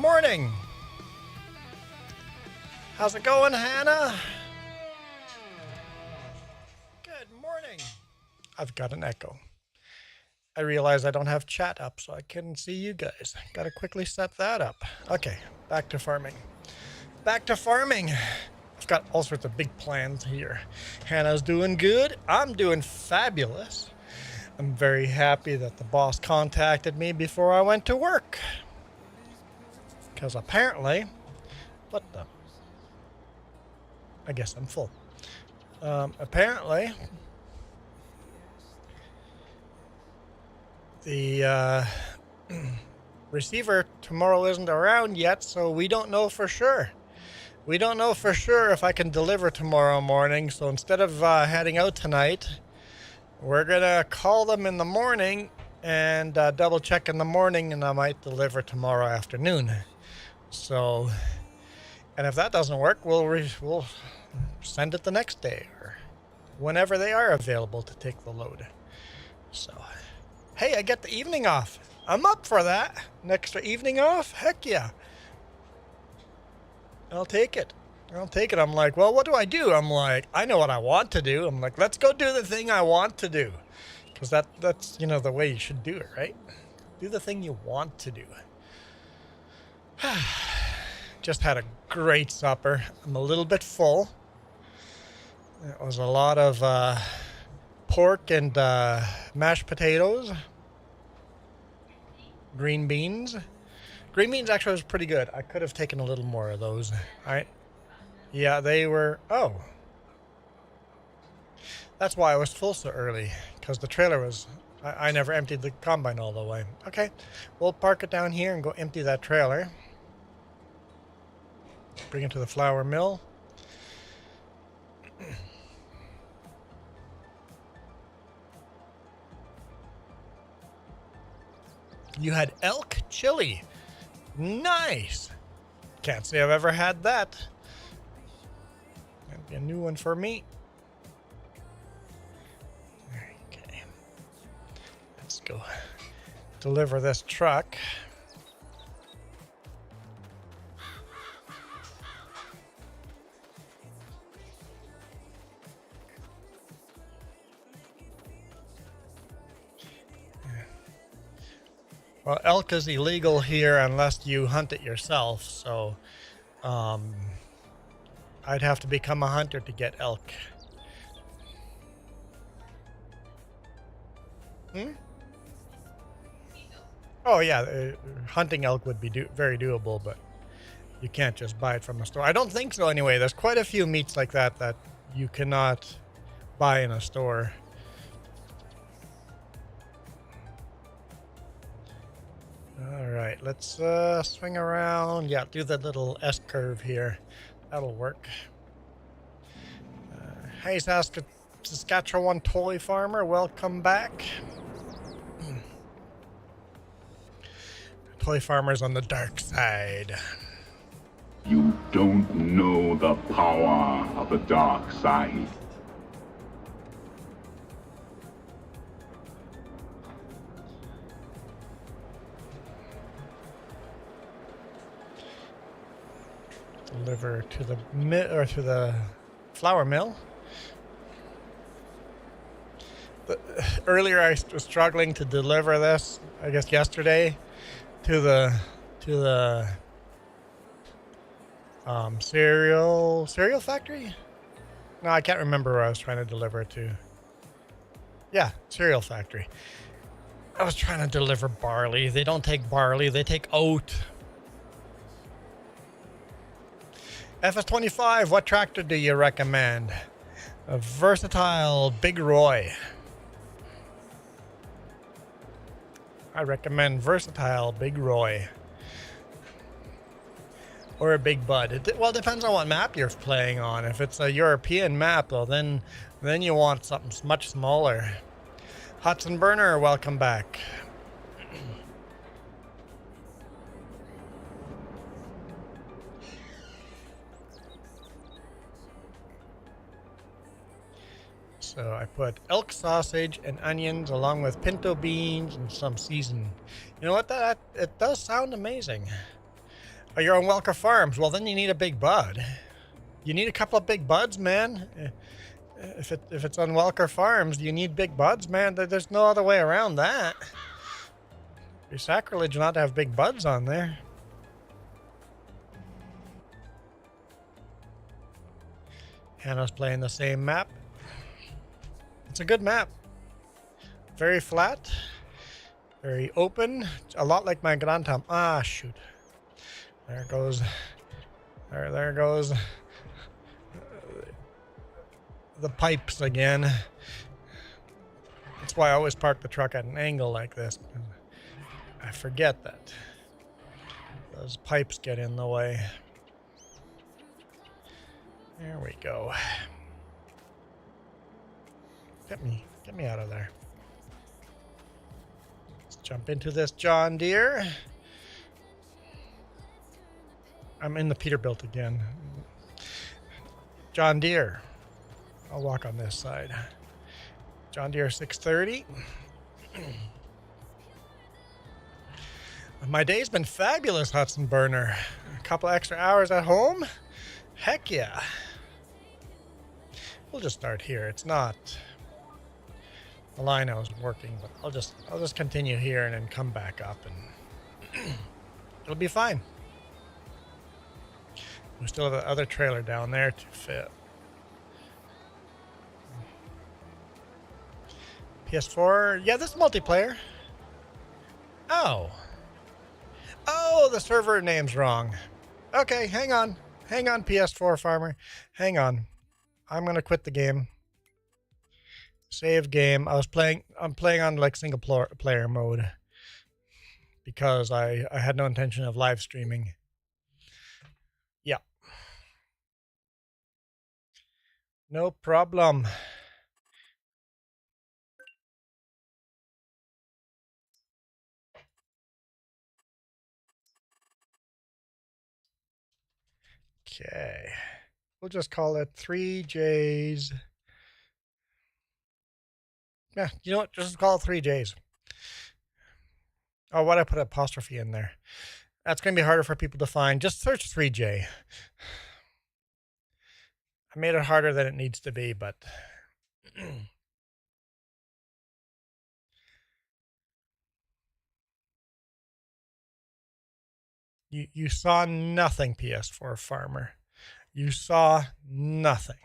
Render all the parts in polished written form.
morning. How's it going, Hannah? Good morning. I've got an echo. I realize I don't have chat up, so I couldn't see you guys. Gotta quickly set that up. Okay, back to farming. Back to farming. I've got all sorts of big plans here. Hannah's doing good. I'm doing fabulous. I'm very happy that the boss contacted me before I went to work. Because apparently, what the? I guess I'm full. Apparently, the receiver tomorrow isn't around yet, so we don't know for sure. We don't know for sure if I can deliver tomorrow morning, so instead of heading out tonight, we're gonna call them in the morning and double check in the morning, and I might deliver tomorrow afternoon. So, and if that doesn't work, we'll send it the next day or whenever they are available to take the load. So, hey, I get the evening off. I'm up for that. An extra evening off? Heck yeah. I'll take it. I'll take it. I'm like, well, what do I do? I'm like, I know what I want to do. I'm like, let's go do the thing I want to do. Because that's, you know, the way you should do it, right? Do the thing you want to do. Just had a great supper. I'm a little bit full. It was a lot of pork and mashed potatoes. Green beans. Green beans actually was pretty good. I could have taken a little more of those. Yeah, they were... Oh. That's why I was full so early. Because the trailer was... I never emptied the combine all the way. Okay. We'll park it down here and go empty that trailer. Bring it to the flour mill. You had elk chili. Nice. Can't say I've ever had that. That'd be a new one for me. Okay. Let's go deliver this truck. Well, elk is illegal here unless you hunt it yourself, so I'd have to become a hunter to get elk. Oh yeah, hunting elk would be very doable, but you can't just buy it from a store. I don't think so anyway. There's quite a few meats like that that you cannot buy in a store. Alright, let's swing around. Yeah, do the little S-curve here. That'll work. Hey, Saskatchewan toy farmer, welcome back. Toy farmer's on the dark side. You don't know the power of the dark side. Deliver to the flour mill. Earlier I was struggling to deliver this, I guess yesterday, to the cereal factory? No, I can't remember where I was trying to deliver it to. Yeah, cereal factory. I was trying to deliver barley. They don't take barley, they take oat. FS22, what tractor do you recommend? A versatile Big Roy. I recommend versatile Big Roy. Or a Big Bud. Well, it depends on what map you're playing on. If it's a European map, well, then you want something much smaller. Hudson Burner, welcome back. So I put elk sausage and onions along with pinto beans and some seasoning. You know what? It does sound amazing. Oh, you're on Welker Farms. Well, then you need a big bud. You need a couple of big buds, man. If it's on Welker Farms, you need big buds, man. There's no other way around that. It'd be sacrilege not to have big buds on there. Hannah's playing the same map. It's a good map. Very flat. Very open. A lot like my Grand Tam. Ah, shoot. There it goes. There goes the pipes again. That's why I always park the truck at an angle like this. I forget that those pipes get in the way. There we go. Get me out of there. Let's jump into this John Deere. I'm in the Peterbilt again. John Deere. I'll walk on this side. John Deere 630. My day's been fabulous, Hudson Burner. A couple extra hours at home. Heck yeah. We'll just start here. It's not the line I was working, but I'll just continue here and then come back up, and it'll be fine. We still have the other trailer down there to fit. PS4, yeah, this is multiplayer. Oh, the server name's wrong. Okay, hang on, PS4 farmer, hang on. I'm gonna quit the game. Save game. I'm playing on like single player mode because I had no intention of live streaming. Yeah. No problem. Okay. We'll just call it 3Js. Yeah, you know what? Just call it 3Js. Oh, why'd I put an apostrophe in there? That's going to be harder for people to find. Just search 3J. I made it harder than it needs to be, but... You saw nothing, PS4 farmer. You saw nothing.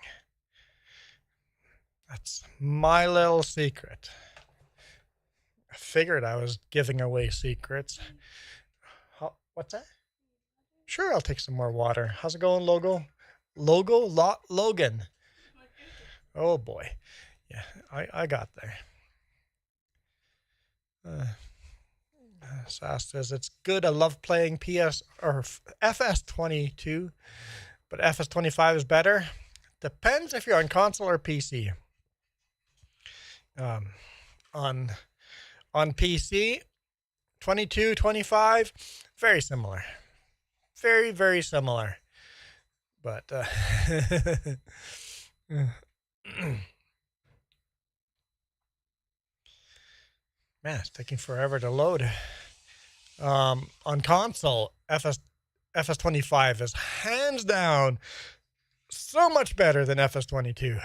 That's my little secret. I figured I was giving away secrets. What's that? Sure, I'll take some more water. How's it going, Logan? Oh boy. Yeah, I got there. Sass says it's good. I love playing FS22, but FS25 is better. Depends if you're on console or PC. On PC, 22, 25, very similar. Very, very similar. But man, it's taking forever to load. On console, FS25 is hands down so much better than FS22.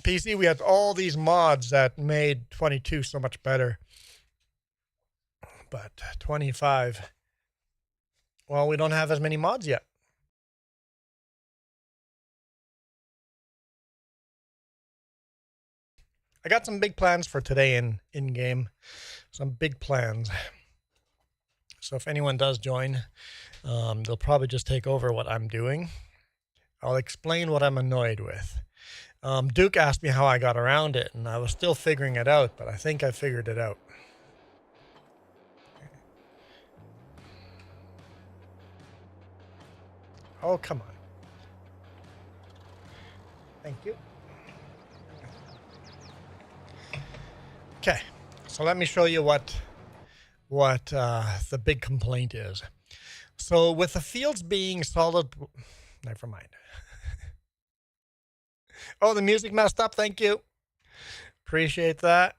PC, we had all these mods that made 22 so much better. But 25, well, we don't have as many mods yet. I got some big plans for today in game. Some big plans. So if anyone does join, they'll probably just take over what I'm doing. I'll explain what I'm annoyed with. Duke asked me how I got around it, and I was still figuring it out, but I think I figured it out. Oh, come on. Thank you. Okay, so let me show you what the big complaint is. So with the fields being solid, never mind. Oh, the music messed up. Thank you. Appreciate that.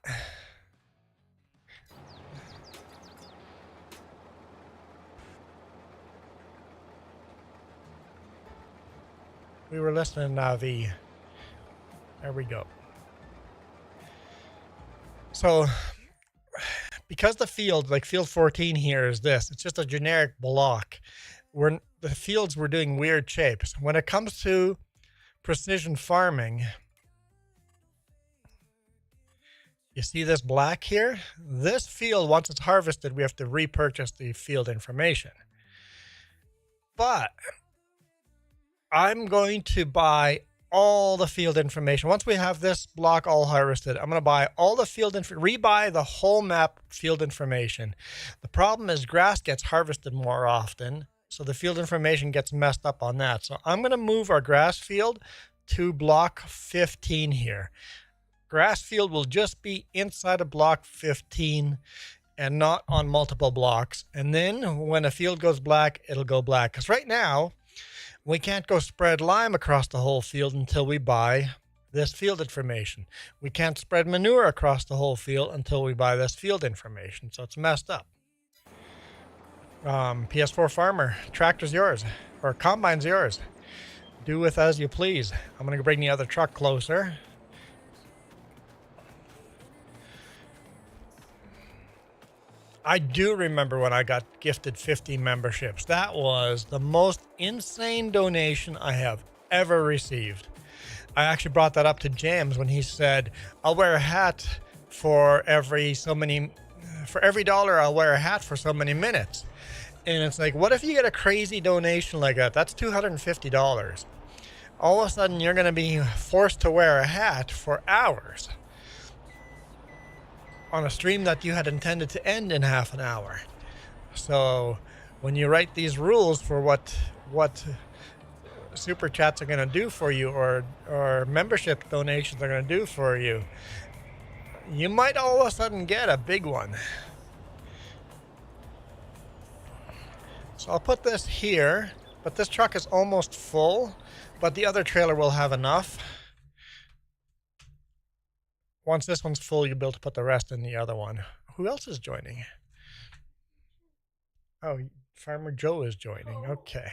We were listening to V. There we go. So because the field, like field 14 here is this, it's just a generic block. The fields were doing weird shapes. When it comes to precision farming, you see this black here? This field, once it's harvested, we have to repurchase the field information. But I'm going to buy all the field information. Once we have this block all harvested, I'm going to buy all the field rebuy the whole map field information. The problem is grass gets harvested more often, so the field information gets messed up on that. So I'm going to move our grass field to block 15 here. Grass field will just be inside of block 15 and not on multiple blocks. And then when a field goes black, it'll go black. Because right now, we can't go spread lime across the whole field until we buy this field information. We can't spread manure across the whole field until we buy this field information. So it's messed up. PS4 farmer, tractor's yours, or combine's yours. Do with as you please. I'm going to bring the other truck closer. I do remember when I got gifted 50 memberships. That was the most insane donation I have ever received. I actually brought that up to James when he said, I'll wear a hat for every $1 I'll wear a hat for so many minutes. And it's like, what if you get a crazy donation like that? That's $250. All of a sudden, you're going to be forced to wear a hat for hours on a stream that you had intended to end in half an hour. So when you write these rules for what super chats are going to do for you, or membership donations are going to do for you, you might all of a sudden get a big one. So I'll put this here, but this truck is almost full, but the other trailer will have enough. Once this one's full, you'll be able to put the rest in the other one. Who else is joining? Oh, Farmer Joe is joining. Okay.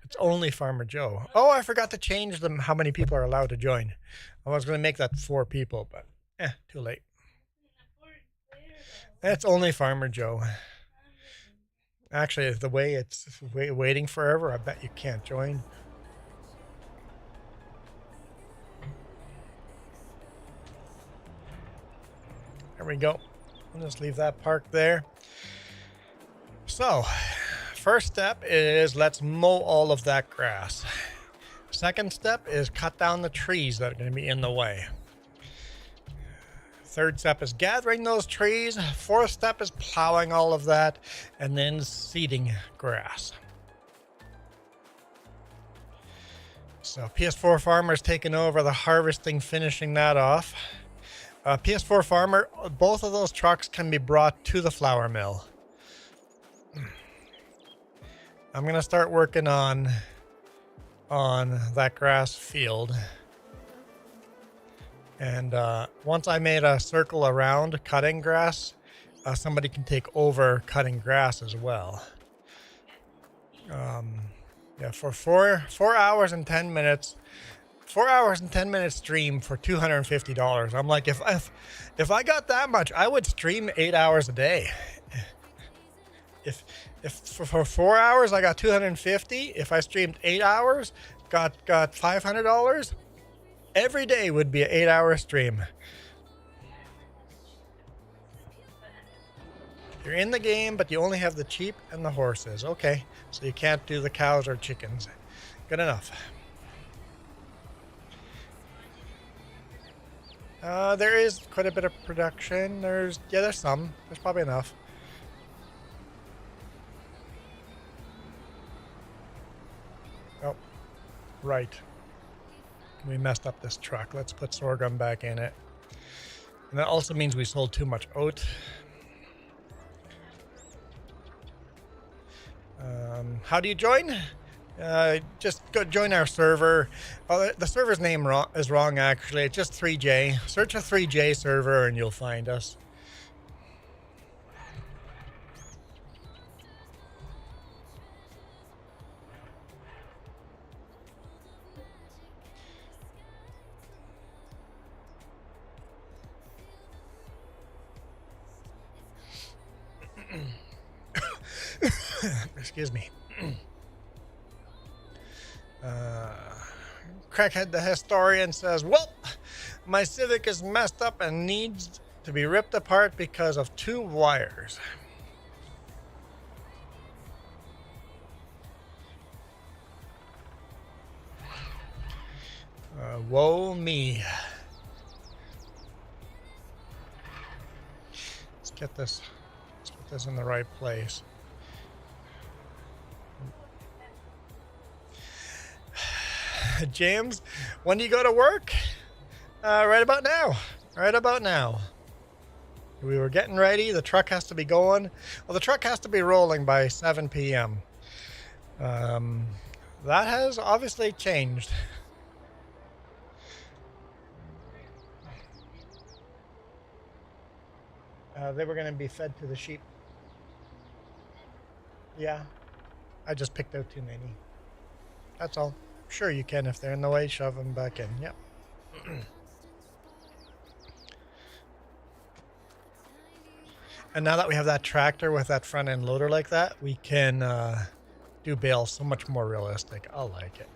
It's only Farmer Joe. Oh, I forgot to change them how many people are allowed to join. I was going to make that 4 people, but too late. It's only Farmer Joe. Actually, the way it's waiting forever, I bet you can't join. There we go. I'll just leave that parked there. So, first step is let's mow all of that grass. Second step is cut down the trees that are going to be in the way. Third step is gathering those trees. Fourth step is plowing all of that and then seeding grass. So PS4 Farmer's taking over the harvesting, finishing that off. PS4 Farmer, both of those trucks can be brought to the flour mill. I'm going to start working on that grass field. And once I made a circle around cutting grass, somebody can take over cutting grass as well. For 4 hours and 10 minutes, 4 hours and 10 minutes stream for $250. I'm like, if I got that much, I would stream 8 hours a day. If for 4 hours I got $250, if I streamed 8 hours, got $500, every day would be an 8-hour stream. You're in the game, but you only have the sheep and the horses. Okay, so you can't do the cows or chickens. Good enough. There is quite a bit of production. There's some. There's probably enough. Oh, right. We messed up this truck. Let's put sorghum back in it. And that also means we sold too much oat. How do you join? Just go join our server. Oh, the server's name is wrong, actually. It's just 3J. Search a 3J server and you'll find us. Excuse me. Crackhead the Historian says, well, my Civic is messed up and needs to be ripped apart because of 2 wires. Woe me. Let's get this in the right place. James, when do you go to work? Right about now. Right about now. We were getting ready. The truck has to be going. Well, the truck has to be rolling by 7 p.m. That has obviously changed. They were going to be fed to the sheep. Yeah. I just picked out too many. That's all. Sure, you can. If they're in the way, shove them back in. Yep. And now that we have that tractor with that front end loader like that, we can do bales so much more realistic. I like it.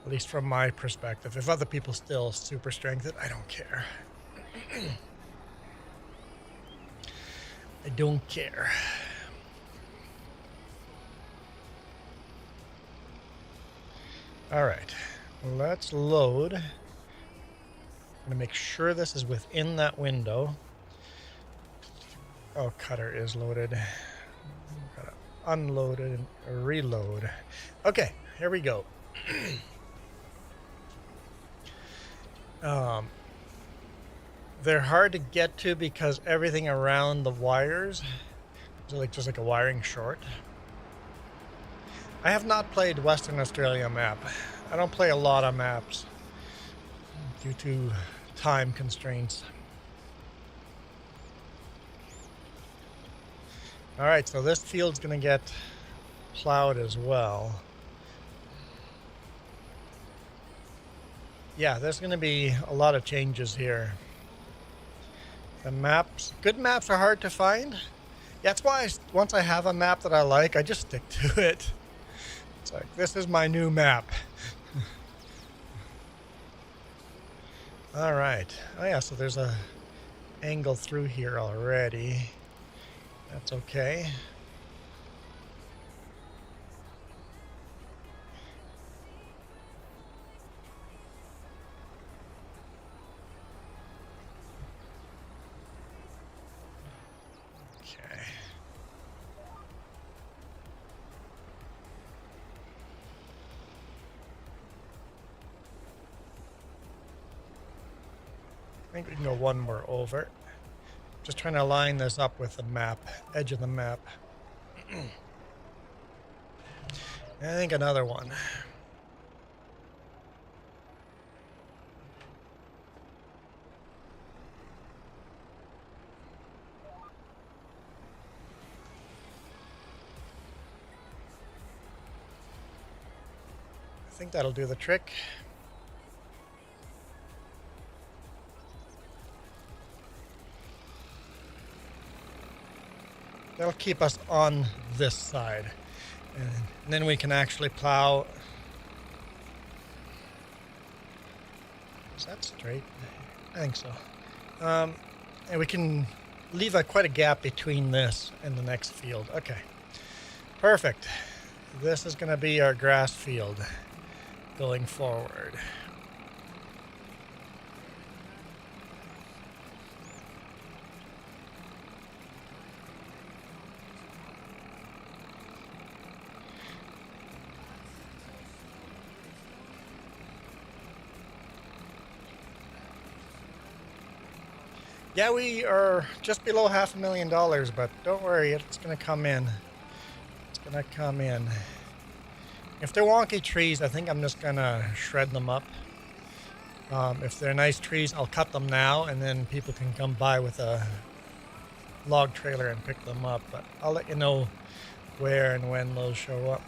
At least from my perspective. If other people still super strength it, I don't care. I don't care. All right, let's load. I'm gonna make sure this is within that window. Oh, cutter is loaded. Gotta unload it and reload. Okay, here we go. They're hard to get to because everything around the wires is like just like a wiring short. I have not played Western Australia map. I don't play a lot of maps due to time constraints. All right, so this field's gonna get plowed as well. Yeah, there's gonna be a lot of changes here. The maps, good maps are hard to find. That's why once I have a map that I like, I just stick to it. It's like, this is my new map. All right. Oh yeah, so there's a angle through here already. That's okay. Okay. I think we can go one more over. Just trying to line this up with the map, edge of the map. I think another one. I think that'll do the trick. That'll keep us on this side. And then we can actually plow. Is that straight? I think so. And we can leave quite a gap between this and the next field. Okay. Perfect. This is going to be our grass field going forward. Yeah, we are just below $500,000, but don't worry, it's going to come in. It's going to come in. If they're wonky trees, I think I'm just going to shred them up. If they're nice trees, I'll cut them now, and then people can come by with a log trailer and pick them up. But I'll let you know where and when those show up.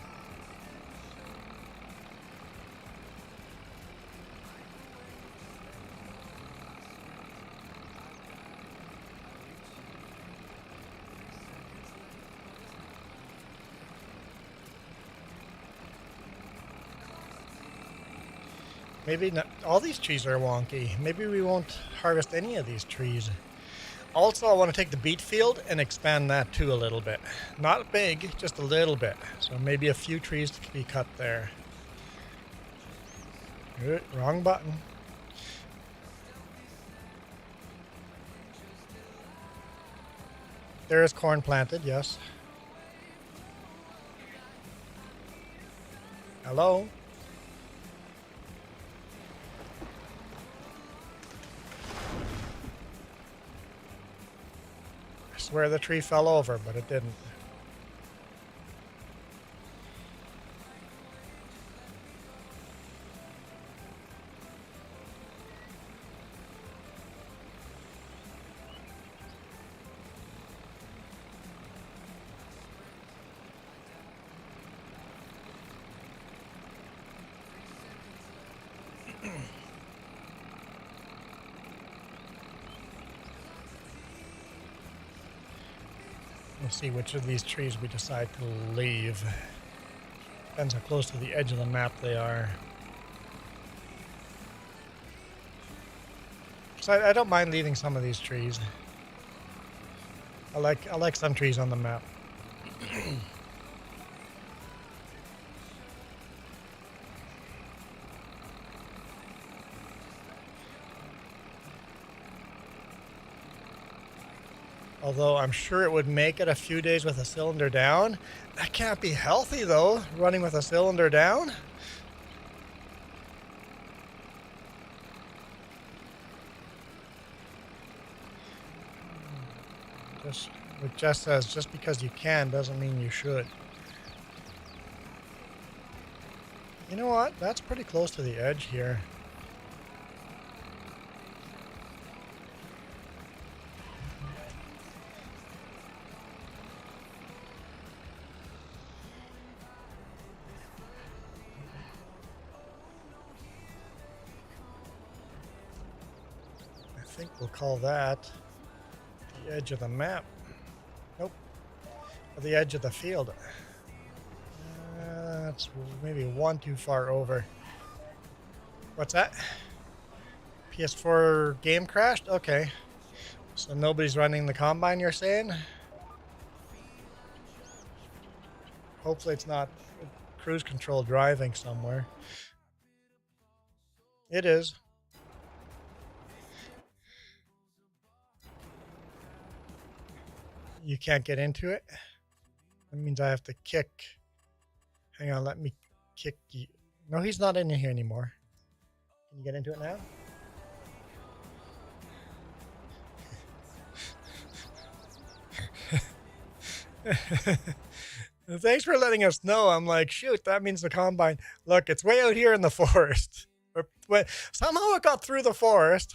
Maybe not. All these trees are wonky. Maybe we won't harvest any of these trees. Also, I want to take the beet field and expand that too a little bit. Not big, just a little bit. So maybe a few trees to be cut there. Wrong button. There is corn planted, yes. Hello? I swear the tree fell over, but it didn't. We'll see which of these trees we decide to leave. Depends how close to the edge of the map they are. So I don't mind leaving some of these trees. I like some trees on the map. Although I'm sure it would make it a few days with a cylinder down. That can't be healthy though, running with a cylinder down. It just says just because you can doesn't mean you should. You know what? That's pretty close to the edge here. I think we'll call that the edge of the map. Nope. Or the edge of the field. That's maybe one too far over. What's that? PS4 game crashed? Okay. So nobody's running the combine, you're saying? Hopefully it's not cruise control driving somewhere. It is. You can't get into it? That means I have to kick. Hang on, let me kick you. No, he's not in here anymore. Can you get into it now? Thanks for letting us know. I'm like, shoot, that means the combine. Look, it's way out here in the forest. Somehow it got through the forest.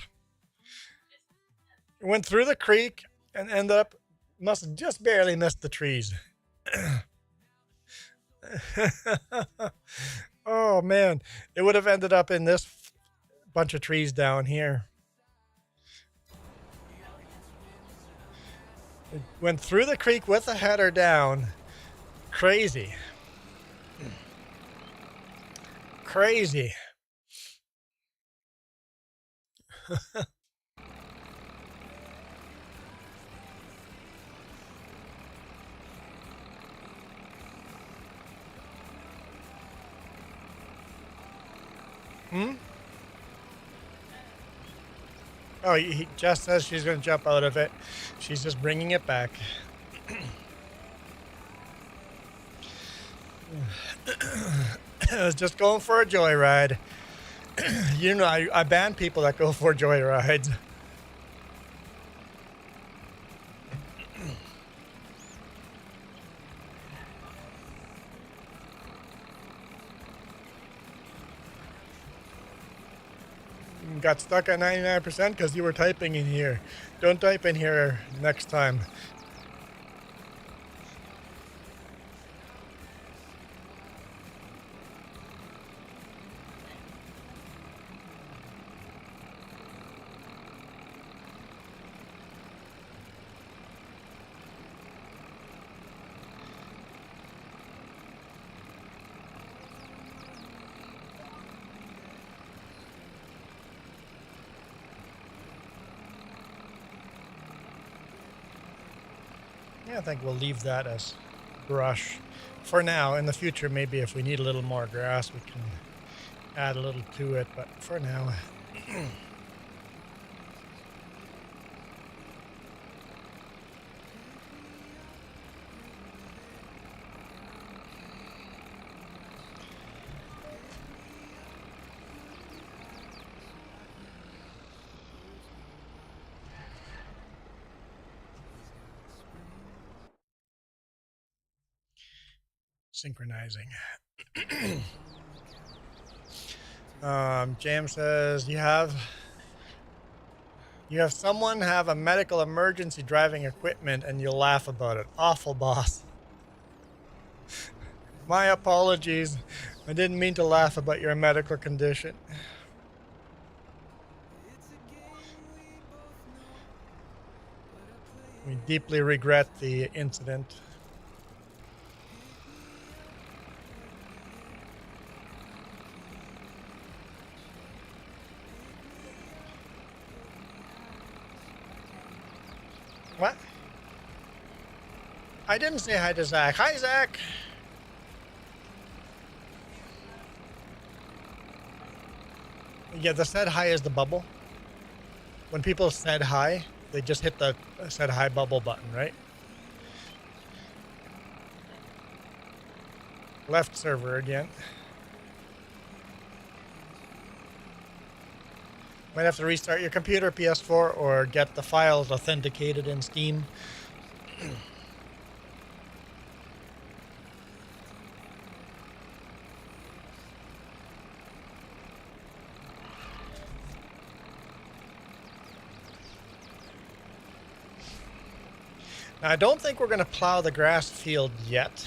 It went through the creek and ended up, must have just barely missed the trees. Oh man, it would have ended up in this bunch of trees down here. It went through the creek with the header down. Crazy. Crazy. Oh, he just says she's going to jump out of it. She's just bringing it back. I was just going for a joyride. You know, I ban people that go for joyrides. Got stuck at 99% because you were typing in here. Don't type in here next time. Yeah, I think we'll leave that as brush for now. In the future, maybe if we need a little more grass, we can add a little to it, but for now. Synchronizing. James says you have someone have a medical emergency driving equipment and you'll laugh about it. Awful, boss. My apologies. I didn't mean to laugh about your medical condition. We deeply regret the incident. What? I didn't say hi to Zach. Hi, Zach. Yeah, the said hi is the bubble. When people said hi, they just hit the said hi bubble button, right? Left server again. Might have to restart your computer, PS4, or get the files authenticated in Steam. Now, I don't think we're going to plow the grass field yet.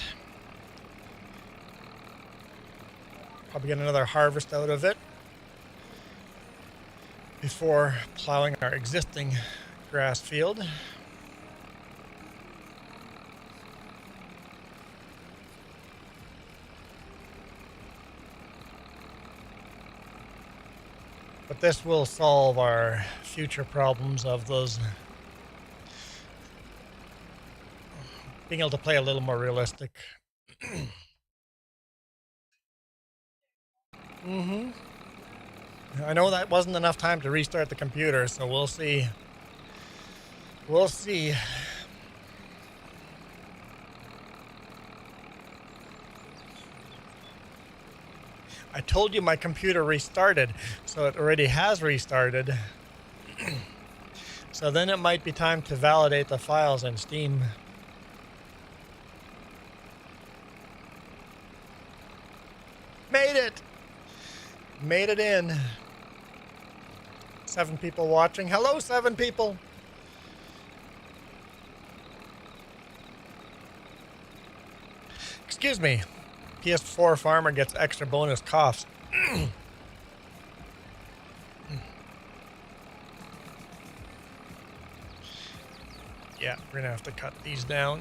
Probably get another harvest out of it before plowing our existing grass field. But this will solve our future problems of those being able to play a little more realistic. I know that wasn't enough time to restart the computer, so we'll see. We'll see. I told you my computer restarted, so it already has restarted. So then it might be time to validate the files in Steam. Made it! Made it in. 7 people watching. Hello, 7 people! Excuse me. PS4 farmer gets extra bonus coughs. Yeah, we're gonna have to cut these down.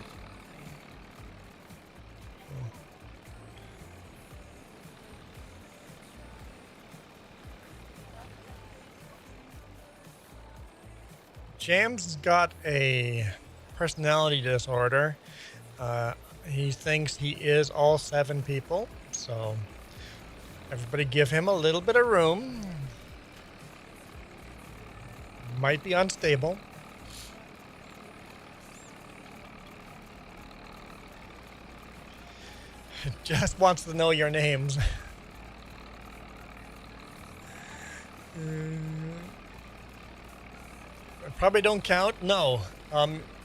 James got a personality disorder. He thinks he is all 7 people, so everybody give him a little bit of room. Might be unstable. Just wants to know your names. Probably don't count. No.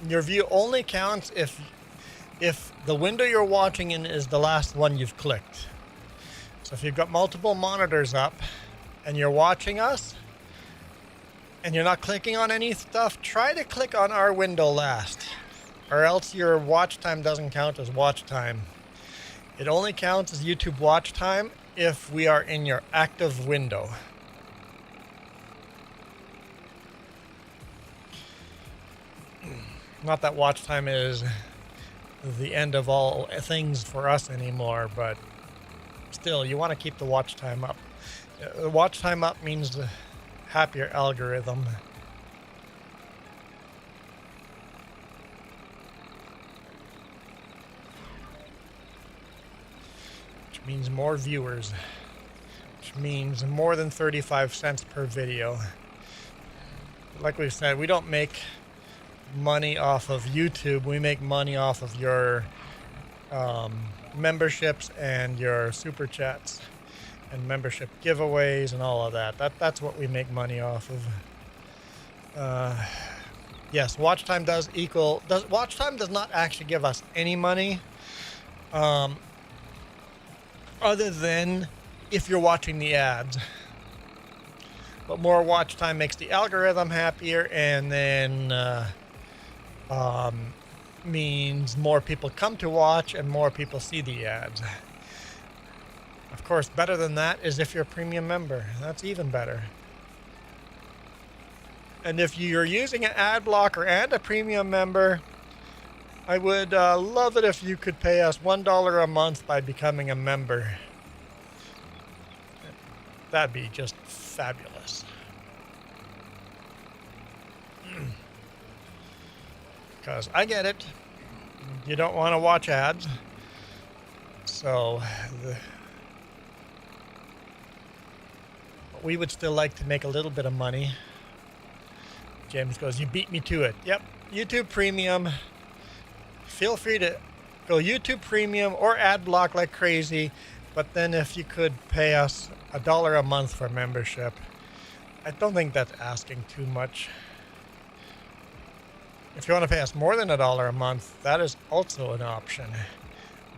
Your view only counts if the window you're watching in is the last one you've clicked. So if you've got multiple monitors up and you're watching us and you're not clicking on any stuff, try to click on our window last, or else your watch time doesn't count as watch time. It only counts as YouTube watch time if we are in your active window. Not that watch time is the end of all things for us anymore, but still, you want to keep the watch time up. The watch time up means the happier algorithm. means more viewers, which means more than 35 cents per video. Like we said, we don't make money off of YouTube. We make money off of your memberships and your super chats and membership giveaways and all of that. That's what we make money off of. Yes, watch time does not actually give us any money, other than if you're watching the ads. But more watch time makes the algorithm happier, and then means more people come to watch and more people see the ads. Of course, better than that is if you're a premium member. That's even better. And if you're using an ad blocker and a premium member, I would love it if you could pay us $1 a month by becoming a member. That'd be just fabulous. Because I get it. You don't want to watch ads. So we would still like to make a little bit of money. James goes, you beat me to it. Yep, YouTube Premium. Feel free to go YouTube Premium or ad block like crazy. But then if you could pay us $1 a month for membership, I don't think that's asking too much. If you want to pay us more than $1 a month, that is also an option.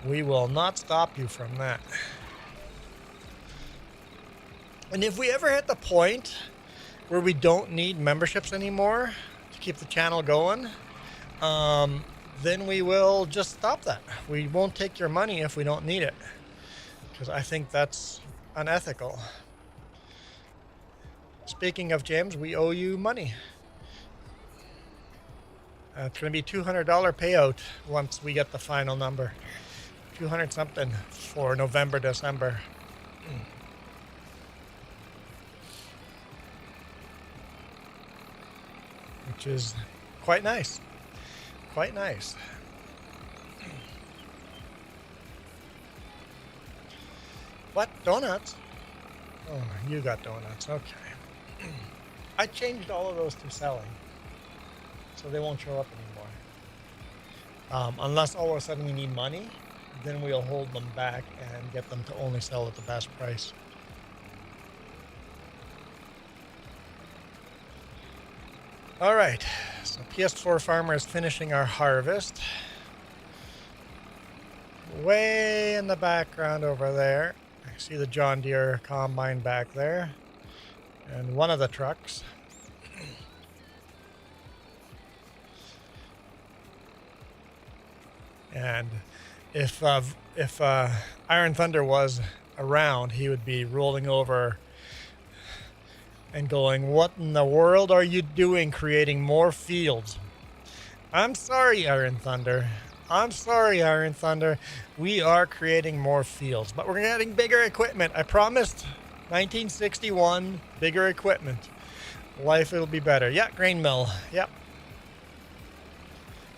We will not stop you from that. And if we ever hit the point where we don't need memberships anymore to keep the channel going, then we will just stop that. We won't take your money if we don't need it, because I think that's unethical. Speaking of James, we owe you money. It's going to be $200 payout once we get the final number. 200 something for November, December. Which is quite nice. Quite nice. What? Donuts? Oh, you got donuts. Okay. I changed all of those to selling, so they won't show up anymore. Unless all of a sudden we need money, then we'll hold them back and get them to only sell at the best price. All right, so PS4 Farmer is finishing our harvest. Way in the background over there, I see the John Deere combine back there, and one of the trucks. And if Iron Thunder was around, he would be rolling over and going, "What in the world are you doing creating more fields?" I'm sorry, Iron Thunder. I'm sorry, Iron Thunder. We are creating more fields, but we're getting bigger equipment. I promised 1961, bigger equipment. Life will be better. Yeah, grain mill. Yep.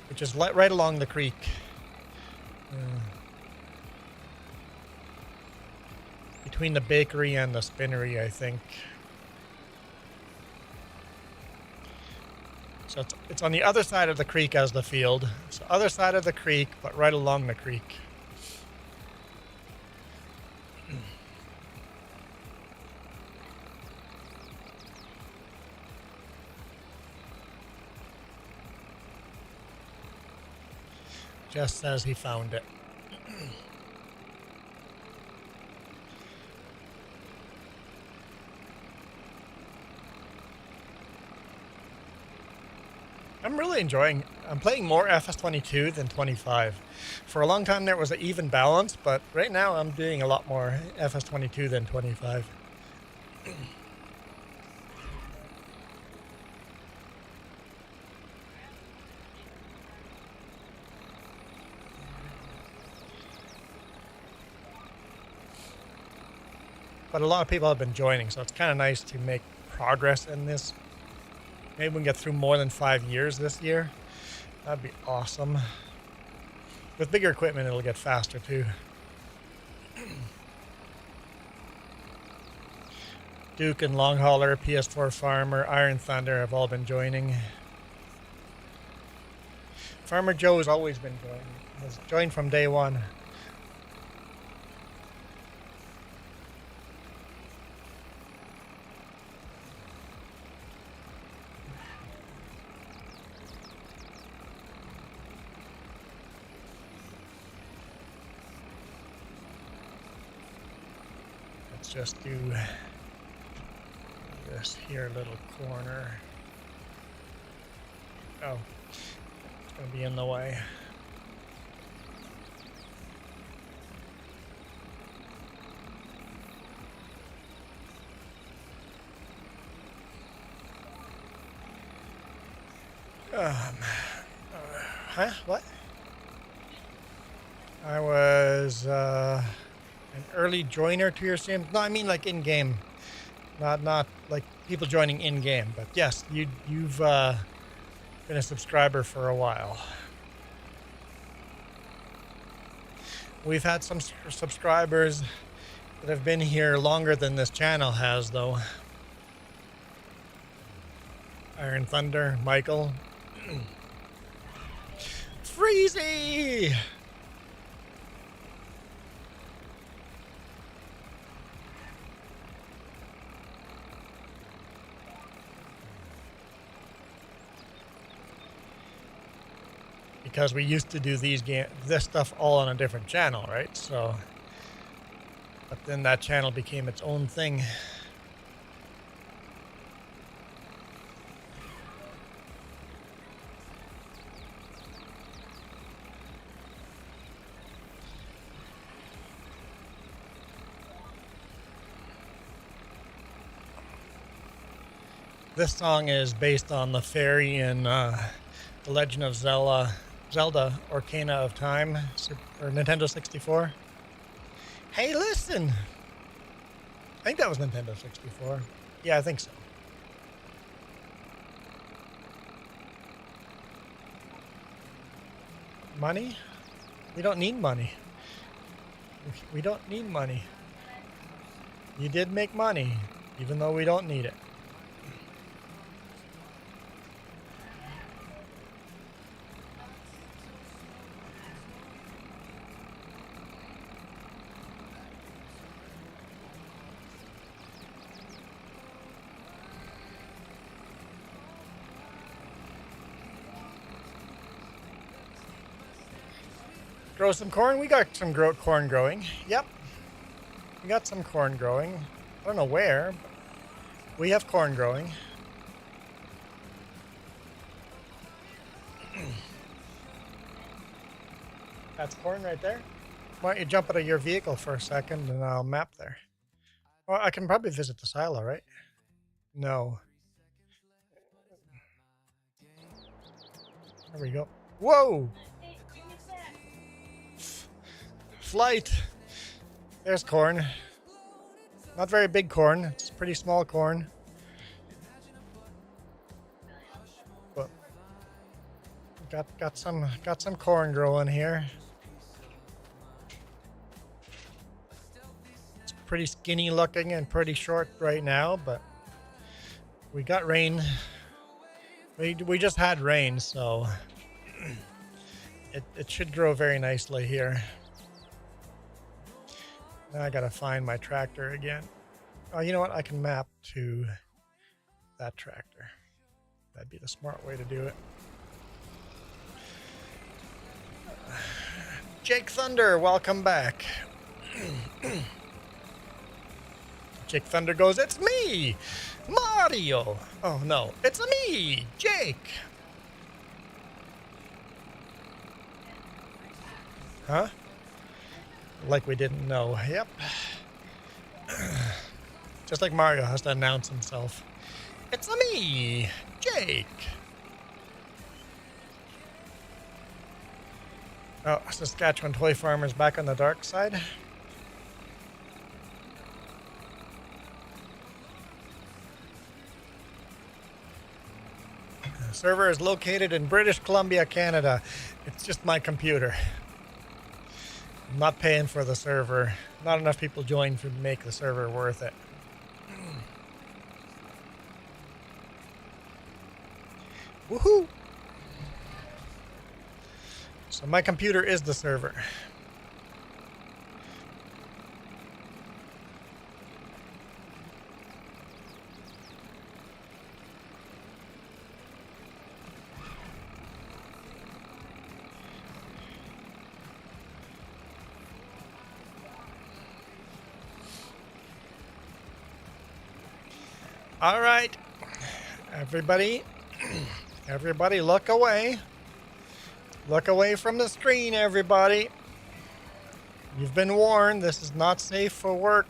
Which is right along the creek. Between the bakery and the spinnery, I think. So it's on the other side of the creek as the field. It's the other side of the creek, but right along the creek. Just says he found it. I'm really enjoying. I'm playing more FS22 than 25. For a long time there was an even balance, but right now I'm doing a lot more FS22 than 25. But a lot of people have been joining, so it's kind of nice to make progress in this. Maybe we can get through more than 5 years this year. That'd be awesome. With bigger equipment, it'll get faster too. Duke and Long Hauler, PS4 Farmer, Iron Thunder have all been joining. Farmer Joe has always been joining. Has joined from day one. Let's just do this here little corner. Oh, it's going to be in the way. Huh? What? I was an early joiner to your stream. No, I mean like in game, not like people joining in game. But yes, you've been a subscriber for a while. We've had some subscribers that have been here longer than this channel has, though. Iron Thunder, Michael. Freezy! Because we used to do this stuff all on a different channel, right? So, but then that channel became its own thing. This song is based on the fairy in The Legend of Zelda, Ocarina of Time, or Nintendo 64. Hey, listen! I think that was Nintendo 64. Yeah, I think so. Money? We don't need money. We don't need money. You did make money, even though we don't need it. Grow some corn? We got some corn growing. Yep. We got some corn growing. I don't know where, but we have corn growing. That's corn right there. Why don't you jump out of your vehicle for a second and I'll map there. Well, I can probably visit the silo, right? No. There we go. Whoa! Flight. There's corn. Not very big corn. It's pretty small corn. But got some corn growing here. It's pretty skinny looking and pretty short right now, but we got rain. We just had rain, so it should grow very nicely here. Now I gotta find my tractor again. Oh, you know what? I can map to that tractor. That'd be the smart way to do it. Jake Thunder, welcome back. Jake Thunder goes, "It's me, Mario." Oh no, it's me, Jake. Huh? Like we didn't know. Yep. Just like Mario has to announce himself. It's me, Jake. Oh, Saskatchewan Toy Farmer's back on the dark side. The server is located in British Columbia, Canada. It's just my computer. I'm not paying for the server. Not enough people join to make the server worth it. Woohoo! So my computer is the server. All right, everybody, everybody look away. Look away from the screen, everybody. You've been warned, this is not safe for work.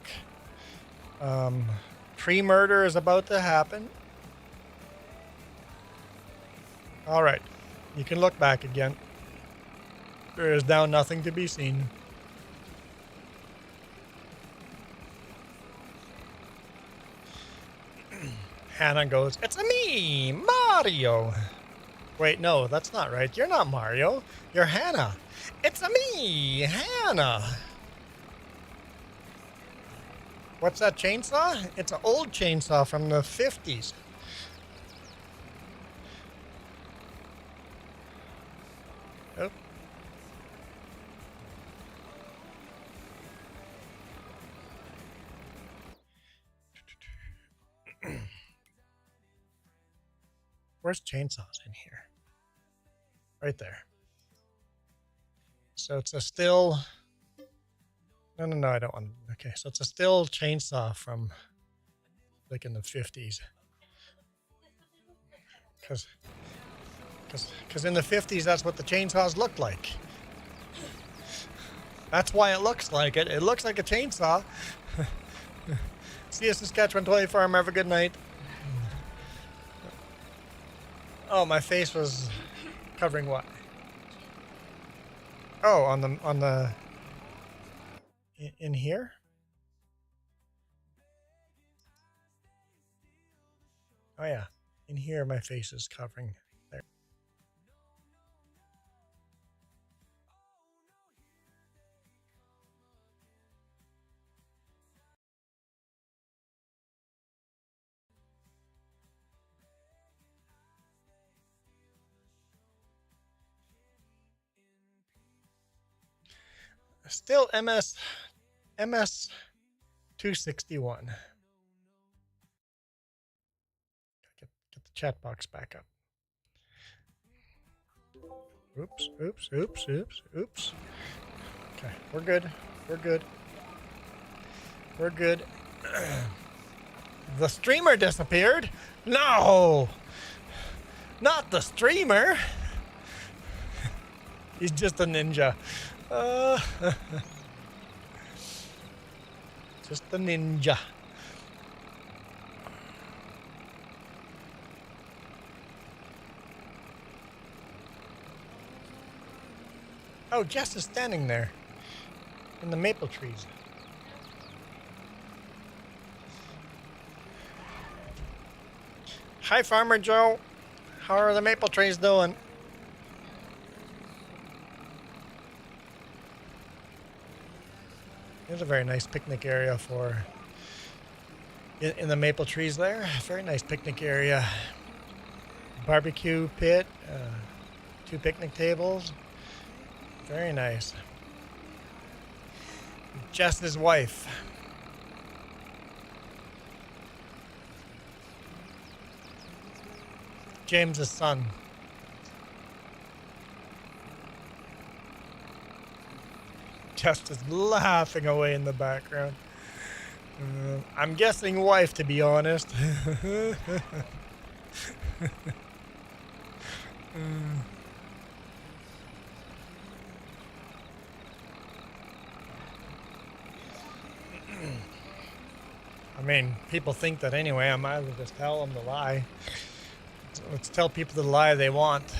Tree murder is about to happen. All right, you can look back again. There is now nothing to be seen. Hannah goes, "It's me, Mario." Wait, no, that's not right. You're not Mario. You're Hannah. It's me, Hannah. What's that chainsaw? It's an old chainsaw from the 50s. Oh. Where's chainsaws in here? Right there. So it's a still... No, I don't want... Okay, so it's a still chainsaw from, like, in the 50s. Because in the 50s, that's what the chainsaws looked like. That's why it looks like it. It looks like a chainsaw. See you, Saskatchewan Toy Farm. Have a good night. Oh, my face was covering what? Oh, on the in here? Oh yeah, in here my face is covering there. Still MS 261. Get the chat box back up. Oops. Okay, we're good. The streamer disappeared? No! Not the streamer! He's just a ninja. Just a ninja. Oh, Jess is standing there in the maple trees. Hi, Farmer Joe. How are the maple trees doing? There's a very nice picnic area for in the maple trees there. Very nice picnic area. Barbecue pit, 2 picnic tables. Very nice. Jess's wife. James's son. Just is laughing away in the background. I'm guessing wife, to be honest. I mean, people think that anyway. I might as well just tell them the lie. So let's tell people the lie they want.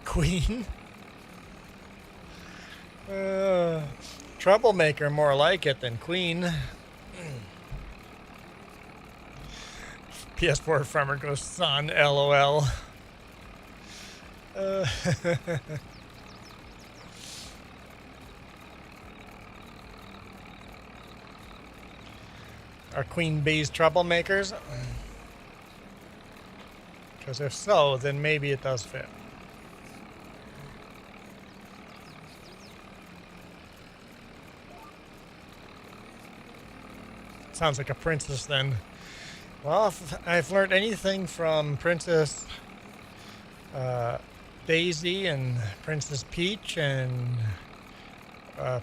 Queen? Troublemaker, more like it than queen. PS4 farmer goes, son, LOL. Are queen bees troublemakers? Because if so, then maybe it does fit. Sounds like a princess then. Well, if I've learned anything from Princess Daisy and Princess Peach and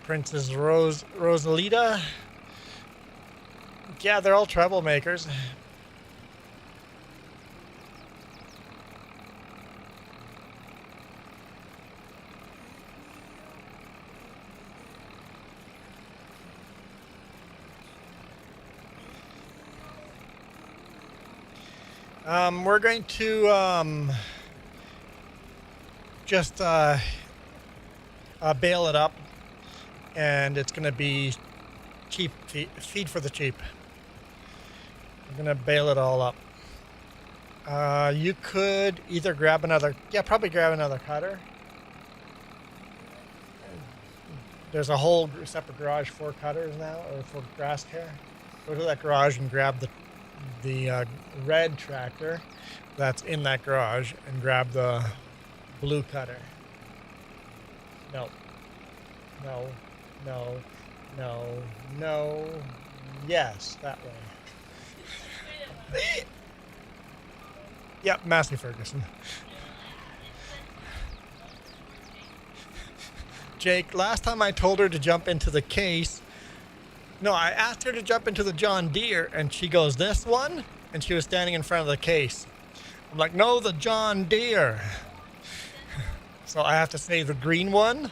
Princess Rosalita, yeah, they're all troublemakers. We're going to just bail it up, and it's going to be cheap feed for the cheap. We're going to bail it all up. You could either grab another, probably grab another cutter. There's a whole separate garage for cutters now, or for grass care. Go to that garage and grab the red tractor that's in that garage and grab the blue cutter. No. Yes, that way. Yep, Massey Ferguson. Jake, last time I told her to jump into the case. No, I asked her to jump into the John Deere, and she goes, this one? And she was standing in front of the case. I'm like, no, the John Deere. So I have to say the green one,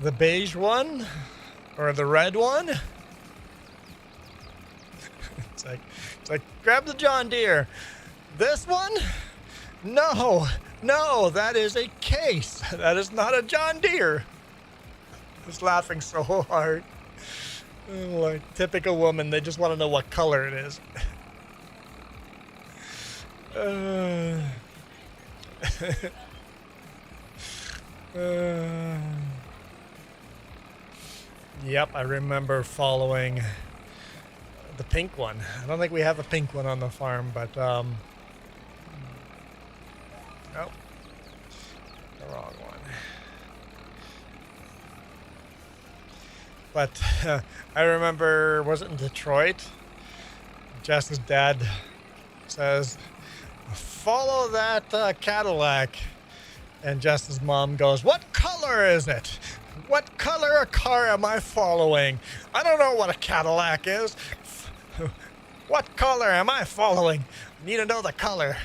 the beige one, or the red one. It's like, grab the John Deere. This one? No, that is a case. That is not a John Deere. I was laughing so hard. Like typical woman, they just want to know what color it is. Yep, I remember following the pink one. I don't think we have a pink one on the farm, but oh, the wrong one. But I remember, was it in Detroit? Jess's dad says, follow that Cadillac. And Jess's mom goes, what color is it? What color a car am I following? I don't know what a Cadillac is. What color am I following? I need to know the color.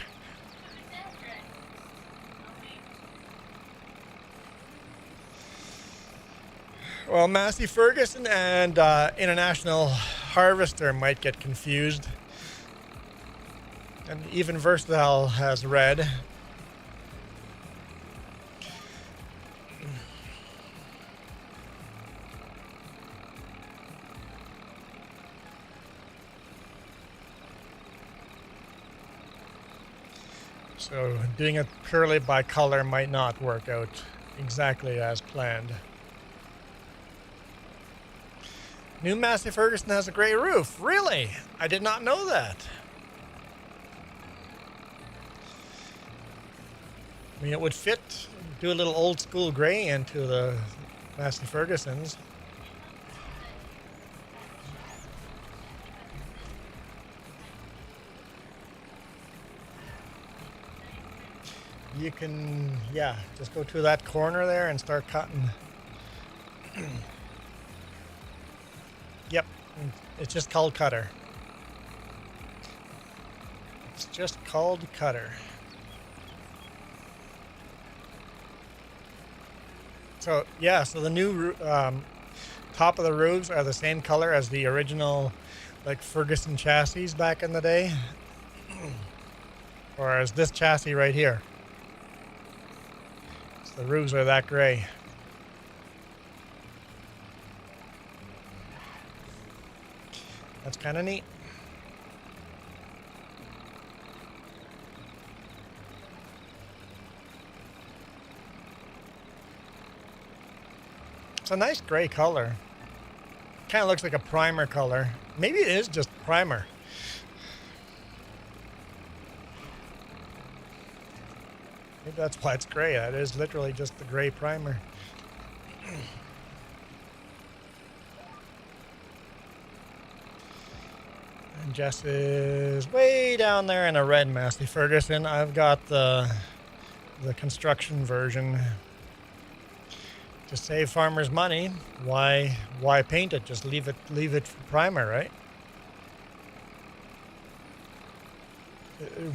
Well, Massey Ferguson and International Harvester might get confused. And even Versatile has red. So doing it purely by color might not work out exactly as planned. New Massey Ferguson has a gray roof. Really? I did not know that. I mean, it would fit, do a little old school gray into the Massey Fergusons. You can, just go to that corner there and start cutting. Yep, it's just called cutter. It's just called cutter. So so the new top of the roofs are the same color as the original, like Ferguson chassis back in the day, or as this chassis right here. So the roofs are that gray. That's kind of neat. It's a nice gray color. Kind of looks like a primer color. Maybe it is just primer. Maybe that's why it's gray. That is literally just the gray primer. And Jess is way down there in a red Massey Ferguson. I've got the construction version. To save farmers money, why paint it? Just leave it for primer, right?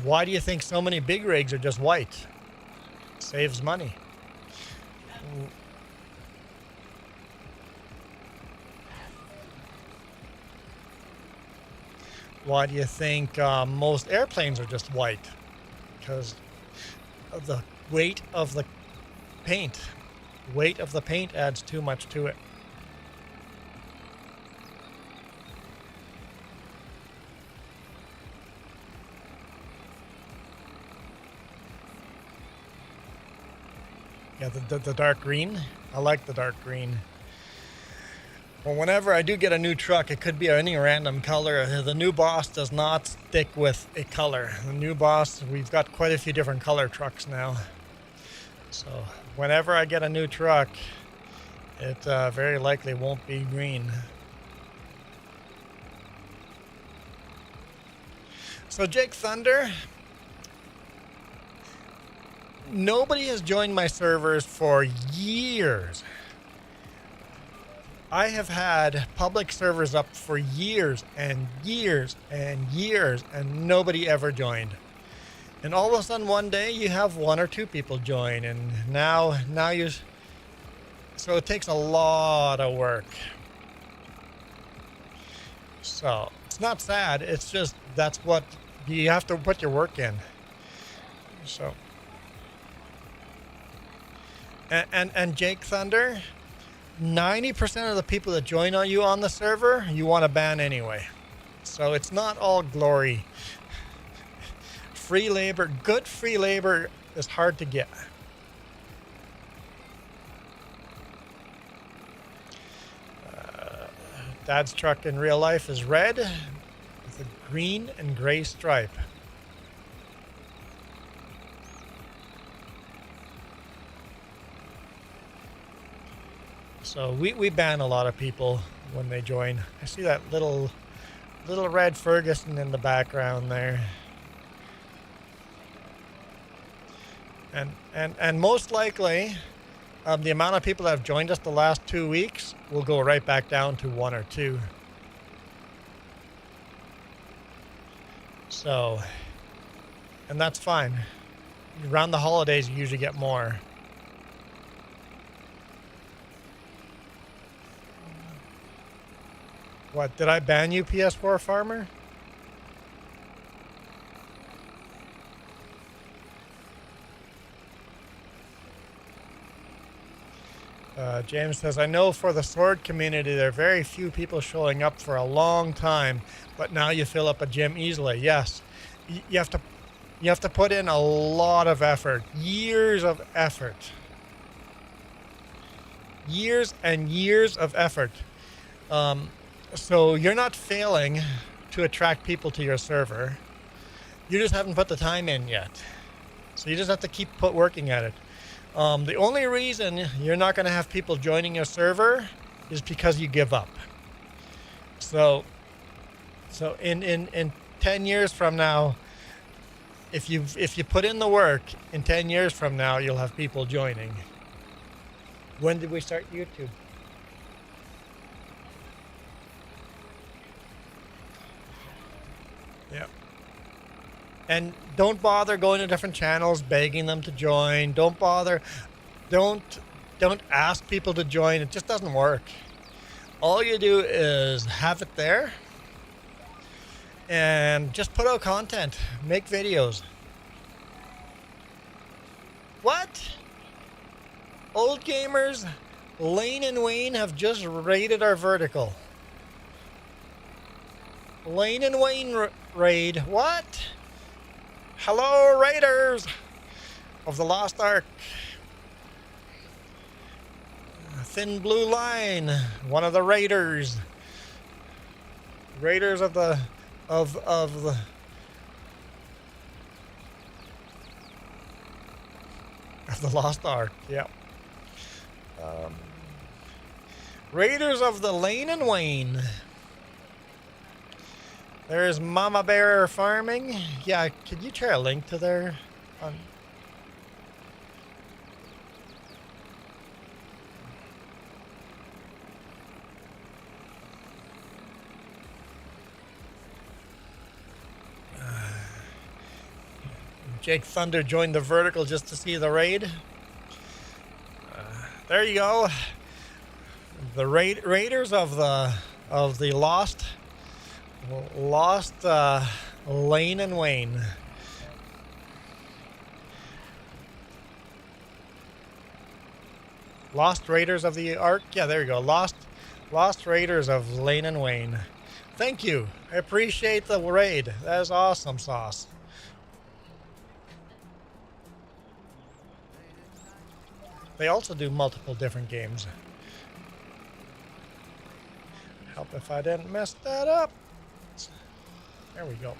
Why do you think so many big rigs are just white? Saves money. Why do you think most airplanes are just white? Because of the weight of the paint. Weight of the paint adds too much to it. Yeah, the dark green. I like the dark green. Well, whenever I do get a new truck, it could be any random color. The new Boss does not stick with a color. The new Boss, we've got quite a few different color trucks now. So whenever I get a new truck, it very likely won't be green. So Jake Thunder, nobody has joined my servers for years. I have had public servers up for years and years and years, and nobody ever joined. And all of a sudden one day you have 1 or 2 people join, and now you, so it takes a lot of work. So it's not sad, it's just that's what you have to put your work in. So and Jake Thunder, 90% of the people that join on you on the server, you want to ban anyway. So it's not all glory. Free labor, good free labor is hard to get. Dad's truck in real life is red with a green and gray stripe. So we ban a lot of people when they join. I see that little red Ferguson in the background there. And most likely, the amount of people that have joined us the last 2 weeks will go right back down to 1 or 2. So, and that's fine. Around the holidays, you usually get more. What, did I ban you, PS4 Farmer? James says, I know for the sword community, there are very few people showing up for a long time, but now you fill up a gym easily. Yes, you have to put in a lot of effort, years of effort, years and years of effort. So you're not failing to attract people to your server. You just haven't put the time in yet. So you just have to keep working at it. The only reason you're not going to have people joining your server is because you give up. So in 10 years from now, if you put in the work, in 10 years from now, you'll have people joining. When did we start YouTube? Yeah. And don't bother going to different channels, begging them to join. Don't bother. Don't ask people to join. It just doesn't work. All you do is have it there and just put out content. Make videos. What? Old gamers, Lane and Wayne have just raided our vertical. Lane and Wayne raid. What? Hello, Raiders of the Lost Ark. Thin Blue Line, one of the Raiders. Raiders of the Of the Lost Ark, yeah. Raiders of the Lane and Wayne. There's Mama Bear Farming. Yeah, could you try a link to their... Jake Thunder joined the vertical just to see the raid. There you go. The Raiders of the Lost Lane and Wayne. Lost Raiders of the Ark. Yeah, there you go. Lost Raiders of Lane and Wayne. Thank you. I appreciate the raid. That is awesome sauce. They also do multiple different games. Help if I didn't mess that up. There we go.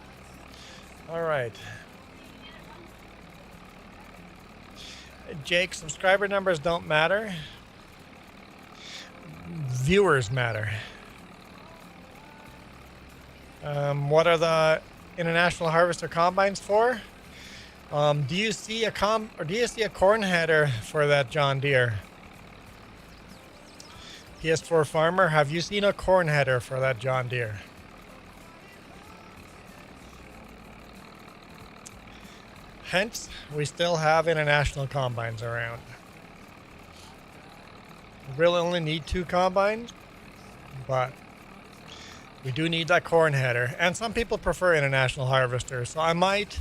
All right. Jake, subscriber numbers don't matter. Viewers matter. What are the International Harvester Combines for? Do you see a corn header for that John Deere? PS4 Farmer, have you seen a corn header for that John Deere? Hence, we still have international combines around. We really only need 2 combines, but we do need that corn header. And some people prefer international harvesters, so I might...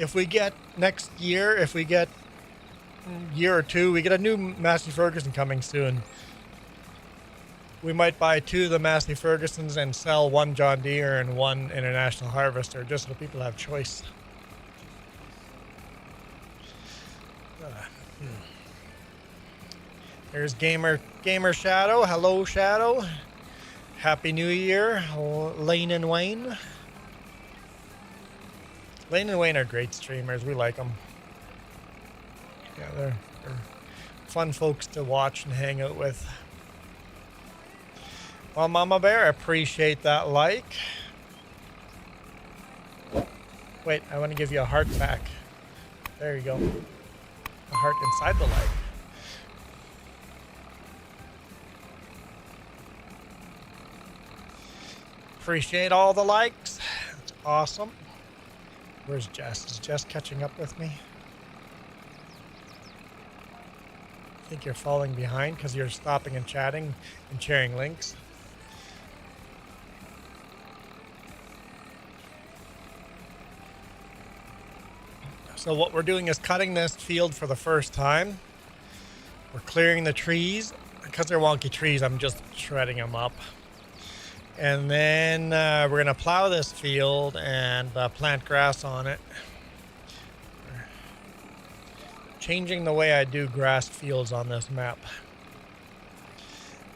If we get next year, if we get year or 2, we get a new Massey Ferguson coming soon. We might buy 2 of the Massey Fergusons and sell 1 John Deere and 1 International Harvester, just so people have choice. There's Gamer Shadow. Hello, Shadow. Happy New Year, Lane and Wayne. Lane and Wayne are great streamers. We like them. Yeah, they're fun folks to watch and hang out with. Well, Mama Bear, I appreciate that like. Wait, I want to give you a heart back. There you go. A heart inside the like. Appreciate all the likes. That's awesome. Where's Jess? Is Jess catching up with me? I think you're falling behind because you're stopping and chatting and sharing links. So what we're doing is cutting this field for the first time. We're clearing the trees. Because they're wonky trees, I'm just shredding them up. And then we're going to plow this field and plant grass on it. Changing the way I do grass fields on this map.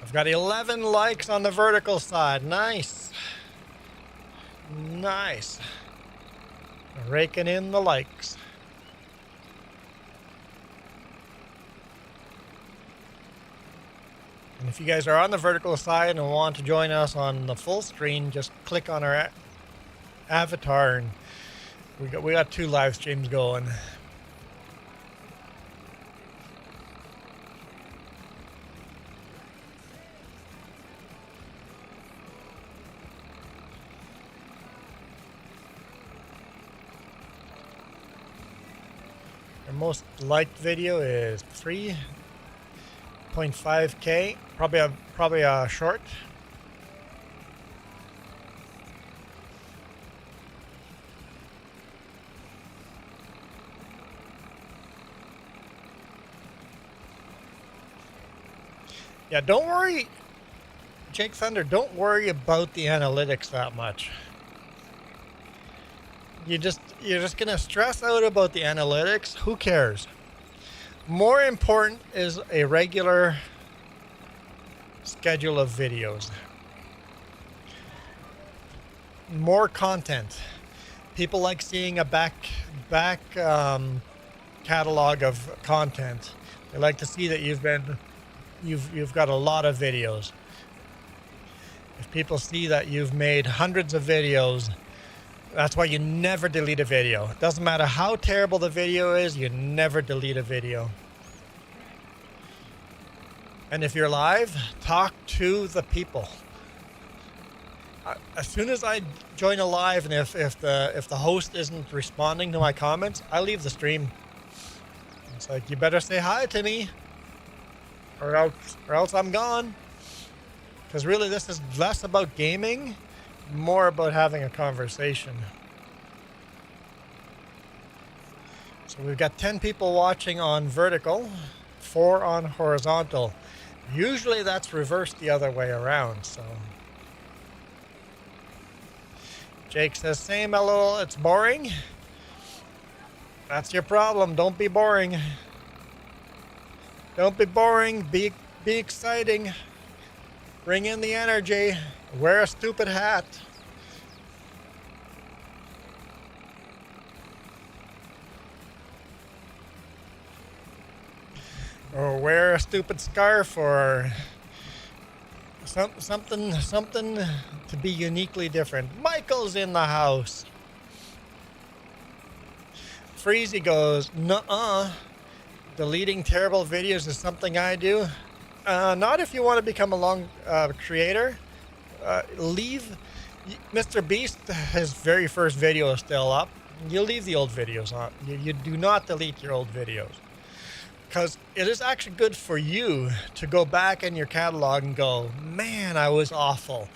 I've got 11 likes on the vertical side. Nice. Nice. Raking in the likes. And if you guys are on the vertical side and want to join us on the full screen, just click on our avatar, and we got 2 live streams going. Our most liked video is 3.5K, probably a short. Yeah, don't worry, Jake Thunder, don't worry about the analytics that much. You're just gonna stress out about the analytics. Who cares? More important is a regular schedule of videos. More content. People like seeing a back catalog of content. They like to see that you've got a lot of videos. If people see that you've made hundreds of videos, that's why you never delete a video. It doesn't matter how terrible the video is, you never delete a video. And if you're live, talk to the people. As soon as I join a live, and if the host isn't responding to my comments, I leave the stream. It's like, you better say hi to me, or else I'm gone. Because really, this is less about gaming, more about having a conversation. So we've got 10 people watching on vertical, 4 on horizontal. Usually that's reversed the other way around, so. Jake says, same LOL, it's boring. That's your problem. Don't be boring. Don't be boring. Be exciting. Bring in the energy. Wear a stupid hat. Or wear a stupid scarf, or something to be uniquely different. Michael's in the house. Freezy goes, nuh-uh. Deleting terrible videos is something I do. Not if you want to become a long creator. Leave Mr. Beast. His very first video is still up. You leave the old videos on. You do not delete your old videos. Because it is actually good for you to go back in your catalog and go, man, I was awful.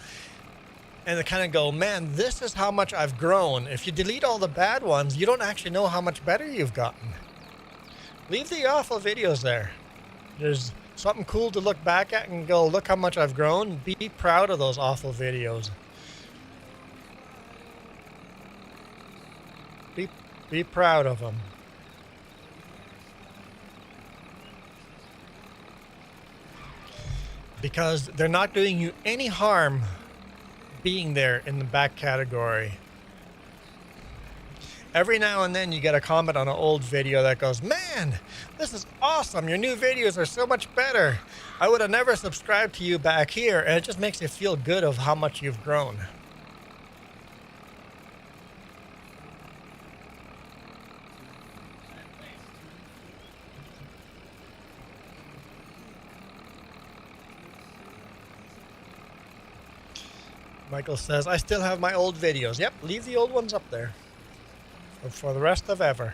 And to kind of go, man, this is how much I've grown. If you delete all the bad ones, you don't actually know how much better you've gotten. Leave the awful videos there. There's something cool to look back at and go, look how much I've grown. Be proud of those awful videos. Be proud of them. Because they're not doing you any harm being there in the back category. Every now and then you get a comment on an old video that goes, man, this is awesome. Your new videos are so much better. I would have never subscribed to you back here. And it just makes you feel good of how much you've grown. Michael says, I still have my old videos. Yep, leave the old ones up there for the rest of ever.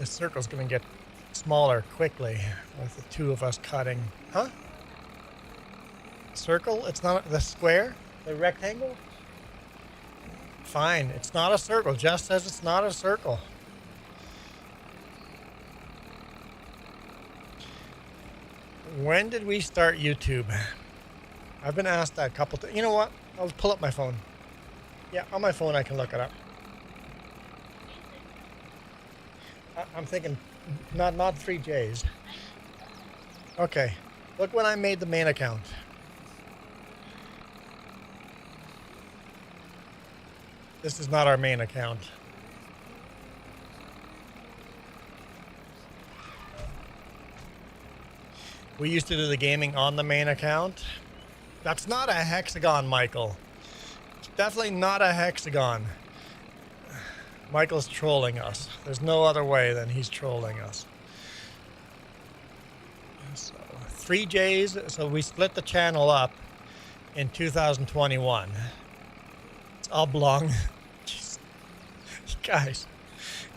This circle's going to get smaller quickly with the two of us cutting. Huh? Circle? It's not the square? The rectangle? Fine, it's not a circle. Jess says it's not a circle. When did we start YouTube? I've been asked that a couple times. You know what? I'll pull up my phone. Yeah, on my phone I can look it up. I'm thinking not 3 J's. Okay. Look when I made the main account. This is not our main account. We used to do the gaming on the main account. That's not a hexagon, Michael. It's definitely not a hexagon. Michael's trolling us. There's no other way than he's trolling us. So 3 J's, so we split the channel up in 2021. It's oblong. Jeez.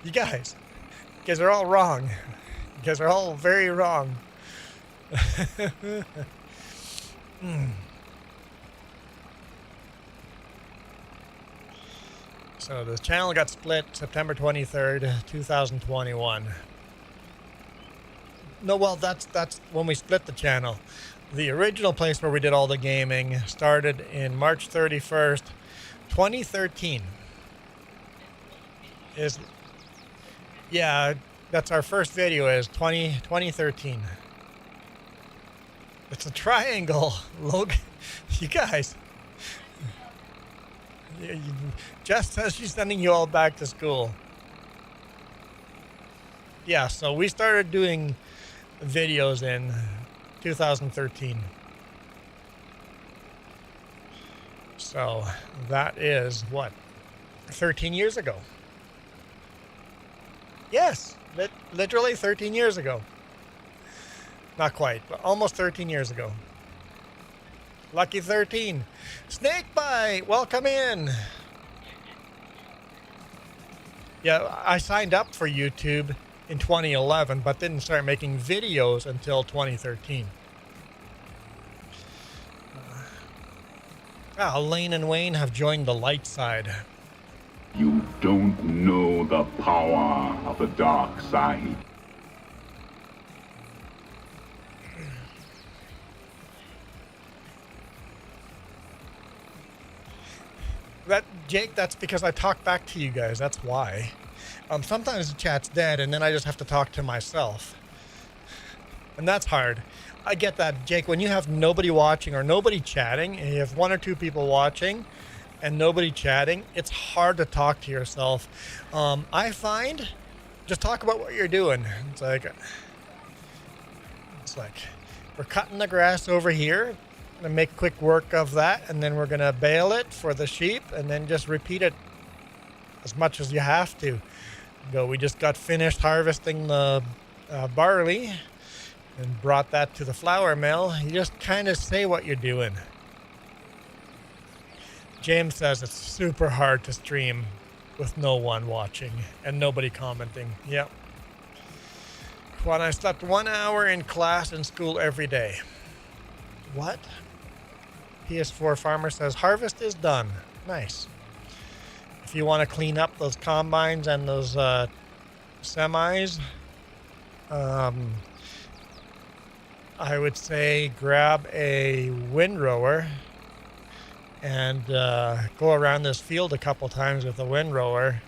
You guys are all wrong. You guys are all very wrong. So the channel got split September 23rd, 2021. No, well, that's when we split the channel. The original place where we did all the gaming started in March 31st, 2013. Yeah, that's our first video is 2013. It's a triangle, Logan. You guys. Jess says she's sending you all back to school. Yeah, so we started doing videos in 2013. So that is what? 13 years ago. Yes, literally 13 years ago. Not quite, but almost 13 years ago. Lucky 13. Snakebite, welcome in. Yeah, I signed up for YouTube in 2011, but didn't start making videos until 2013. Lane and Wayne have joined the light side. You don't know the power of the dark side. Jake, that's because I talk back to you guys. That's why. Sometimes the chat's dead, and then I just have to talk to myself. And that's hard. I get that, Jake. When you have nobody watching or nobody chatting, and you have one or two people watching and nobody chatting, it's hard to talk to yourself. I find just talk about what you're doing. It's like we're cutting the grass over here. Gonna make quick work of that, and then we're gonna bale it for the sheep, and then just repeat it as much as you have to. We just got finished harvesting the barley and brought that to the flour mill. You just kind of say what you're doing. James says it's super hard to stream with no one watching and nobody commenting. Yep. When I slept 1 hour in class and school every day. What? PS4 Farmer says harvest is done. Nice. If you want to clean up those combines and those semis, I would say grab a windrower and go around this field a couple times with the windrower.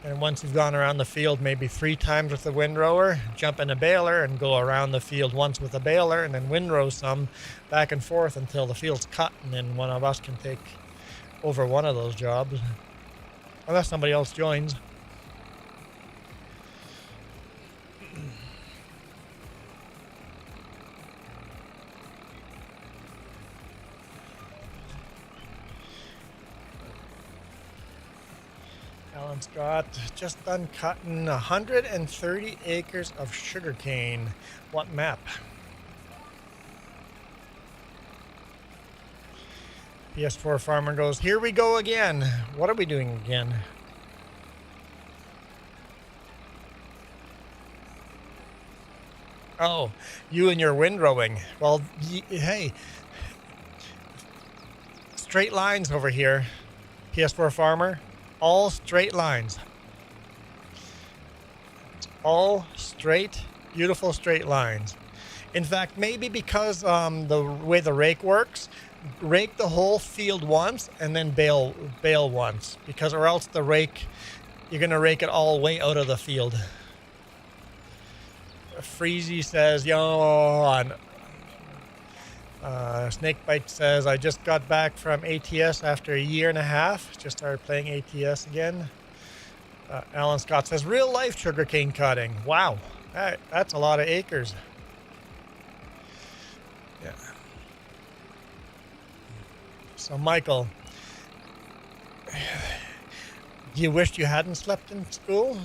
And once you've gone around the field maybe 3 times with the windrower, jump in a baler and go around the field once with a baler, and then windrow some back and forth until the field's cut, and then one of us can take over one of those jobs. Unless somebody else joins. Alan Scott, just done cutting 130 acres of sugarcane. What map? PS4 Farmer goes, here we go again. What are we doing again? Oh, you and your windrowing. Well, hey, straight lines over here. PS4 Farmer, all straight lines. All straight, beautiful straight lines. In fact, maybe because the way the rake works, rake the whole field once and then bale once, because or else the rake, you're gonna rake it all way out of the field. Freezy says, yo on. Snakebite says, I just got back from ATS after a year and a half. Just started playing ATS again. Alan Scott says, real life sugarcane cutting. Wow, that's a lot of acres. Yeah. So Michael, you wished you hadn't slept in school?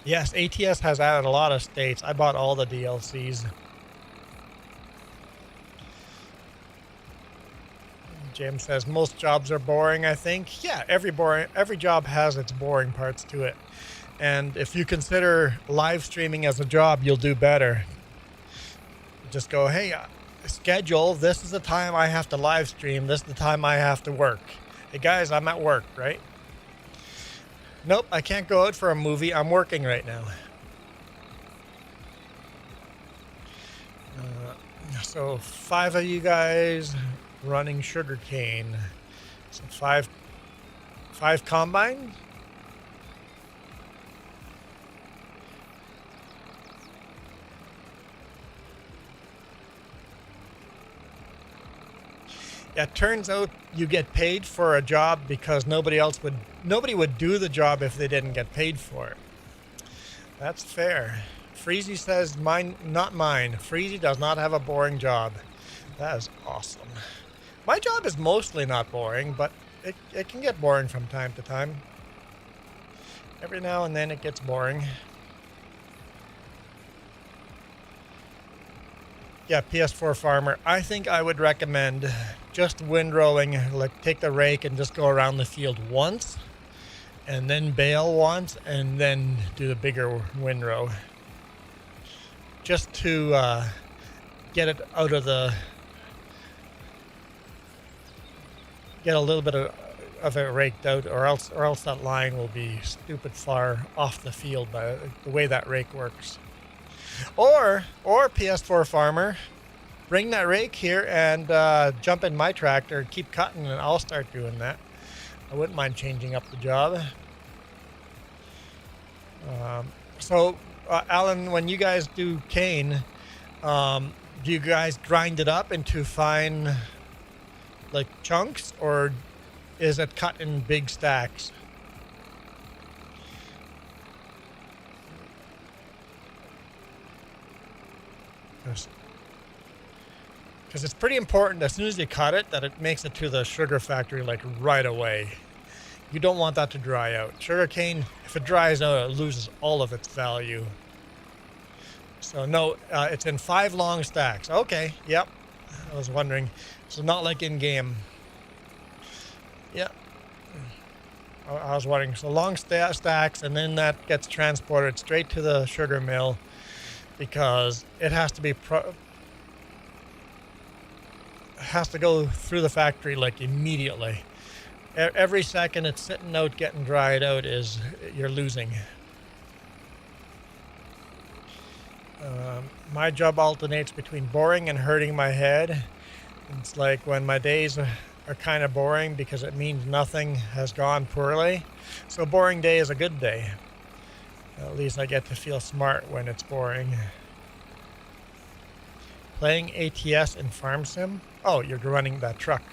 Yes, ATS has added a lot of states. I bought all the DLCs. Jim says most jobs are boring, I think. Yeah, every job has its boring parts to it. And if you consider live streaming as a job, you'll do better. Just go, hey, schedule, this is the time I have to live stream, this is the time I have to work. Hey guys, I'm at work, right? Nope, I can't go out for a movie. I'm working right now. So 5 of you guys running sugarcane. So five combine. Yeah, it turns out you get paid for a job because nobody would do the job if they didn't get paid for it. That's fair. Freezy says, mine, not mine. Freezy does not have a boring job. That is awesome. My job is mostly not boring, but it can get boring from time to time. Every now and then it gets boring. Yeah, PS4 farmer. I think I would recommend just windrowing, like take the rake and just go around the field once, and then bale once, and then do the bigger windrow. Just to get it out of the, get a little bit of it raked out, or else that line will be stupid far off the field by the way that rake works. Or PS4 farmer, bring that rake here and jump in my tractor, keep cutting, and I'll start doing that. I wouldn't mind changing up the job. So Alan, when you guys do cane, do you guys grind it up into fine, like, chunks, or is it cut in big stacks? Because it's pretty important as soon as you cut it that it makes it to the sugar factory like right away. You don't want that to dry out. Sugarcane, if it dries out, it loses all of its value. So no, it's in 5 long stacks. Okay, yep. I was wondering. So not like in game. Yep. I was wondering. So long stacks, and then that gets transported straight to the sugar mill because it has to be has to go through the factory like immediately. Every second it's sitting out getting dried out is you're losing. My job alternates between boring and hurting my head. It's like when my days are kind of boring because it means nothing has gone poorly. So boring day is a good day. At least I get to feel smart when it's boring. Playing ATS in Farm Sim? Oh, you're running that truck.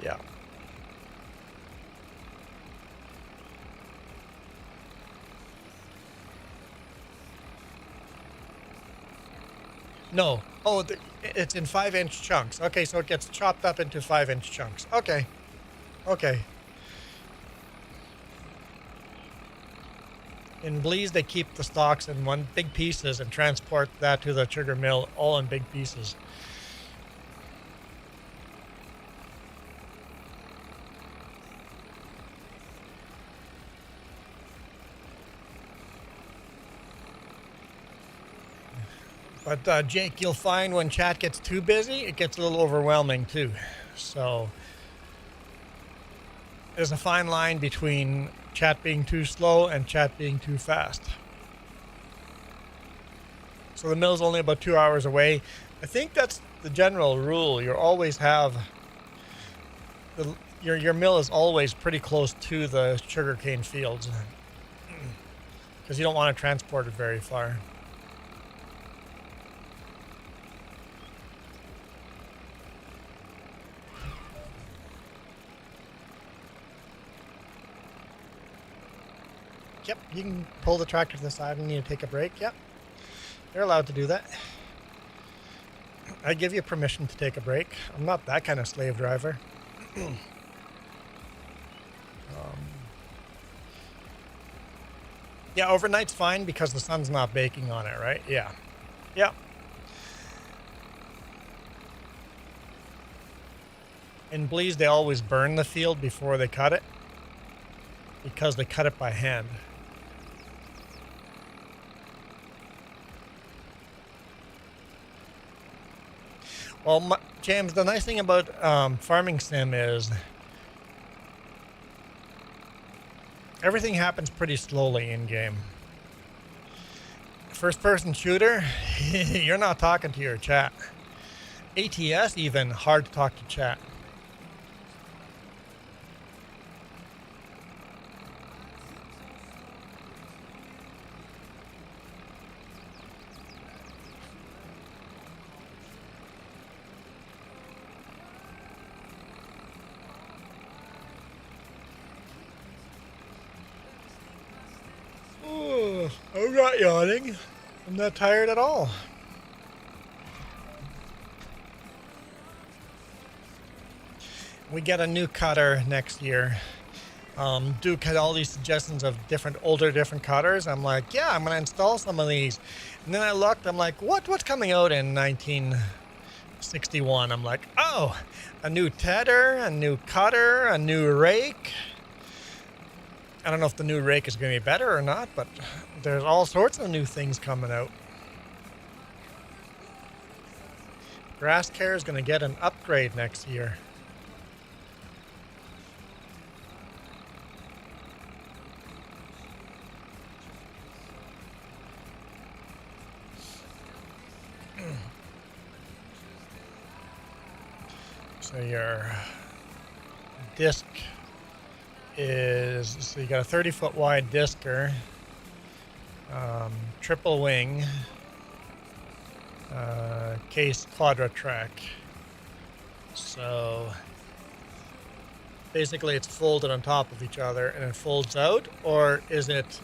Yeah. No. Oh, it's in 5-inch chunks. Okay, so it gets chopped up into 5-inch chunks. Okay. Okay. In Bleeze, they keep the stalks in one big pieces and transport that to the sugar mill all in big pieces. But Jake, you'll find when chat gets too busy, it gets a little overwhelming too. So there's a fine line between chat being too slow and chat being too fast. So the mill's only about 2 hours away. I think that's the general rule. You always have your mill is always pretty close to the sugarcane fields because you don't want to transport it very far. Yep, you can pull the tractor to the side and you need to take a break. Yep, you're allowed to do that. I give you permission to take a break. I'm not that kind of slave driver. Yeah, overnight's fine because the sun's not baking on it, right? Yeah. Yep. In Bleeze, they always burn the field before they cut it because they cut it by hand. Well, James, the nice thing about farming sim is everything happens pretty slowly in game. First person shooter, you're not talking to your chat. ATS even hard to talk to chat. I'm not yawning. I'm not tired at all. We get a new cutter next year. Duke had all these suggestions of different cutters. I'm like, yeah, I'm gonna install some of these. And then I looked, I'm like, what's coming out in 1961? I'm like, oh, a new tedder, a new cutter, a new rake. I don't know if the new rake is gonna be better or not, but there's all sorts of new things coming out. Grass care is gonna get an upgrade next year. So your disc is, so you got a 30-foot wide discer, triple wing, case quadra-track. So basically it's folded on top of each other and it folds out, or is it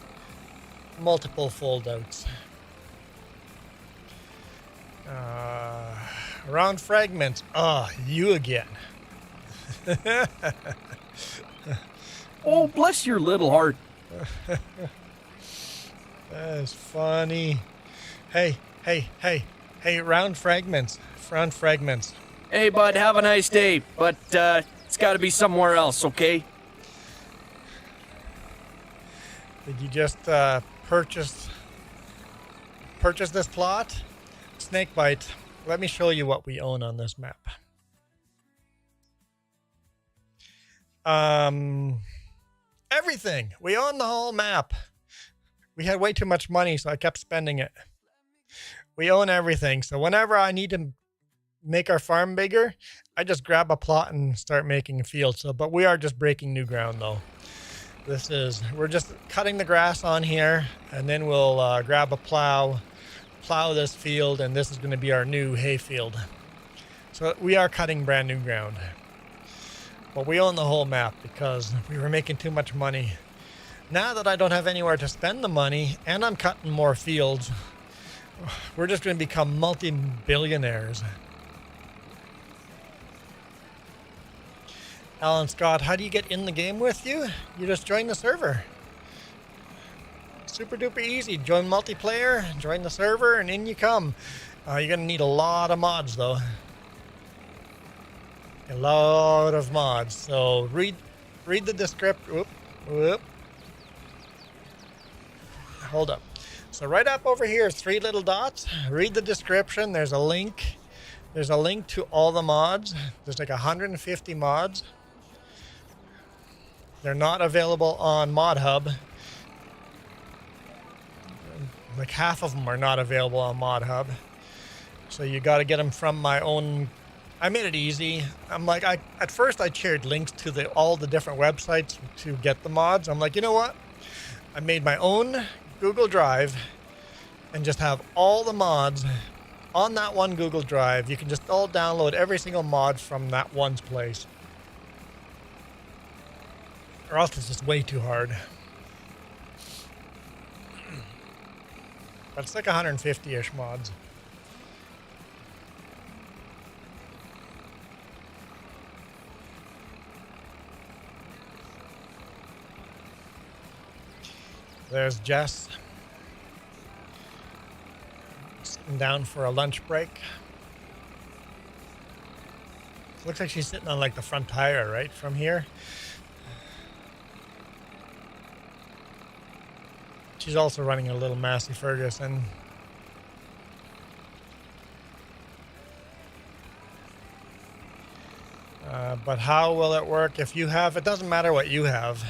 multiple fold outs? Round fragments. Oh, you again. Oh, bless your little heart. That's funny. Hey, round fragments. Round fragments. Hey, bud, have a nice day, but it's got to be somewhere else, okay? Did you just purchase this plot? Snakebite. Let me show you what we own on this map. Everything. We own the whole map. We had way too much money, so I kept spending it. We own everything. So whenever I need to make our farm bigger, I just grab a plot and start making a field. So, but we are just breaking new ground though. We're just cutting the grass on here, and then we'll grab a plow this field, and this is going to be our new hay field. So we are cutting brand new ground. But we own the whole map because we were making too much money. Now that I don't have anywhere to spend the money and I'm cutting more fields, we're just going to become multi-billionaires. Alan Scott, how do you get in the game with you? You just join the server. Super duper easy. Join multiplayer, join the server, and in you come. You're going to need a lot of mods though. A lot of mods. So read the description. Whoop. Hold up. So right up over here, 3 little dots. Read the description. There's a link. There's a link to all the mods. There's like 150 mods. They're not available on ModHub. Like half of them are not available on ModHub. So you got to get them from my own. I made it easy. I'm like, at first I shared links to all the different websites to get the mods. I'm like, you know what? I made my own Google Drive and just have all the mods on that one Google Drive. You can just all download every single mod from that one place. Or else it's just way too hard. But it's like 150-ish mods. There's Jess. Sitting down for a lunch break. Looks like she's sitting on like the front tire, right? From here. She's also running a little Massey Ferguson. But how will it work if you have, it doesn't matter what you have.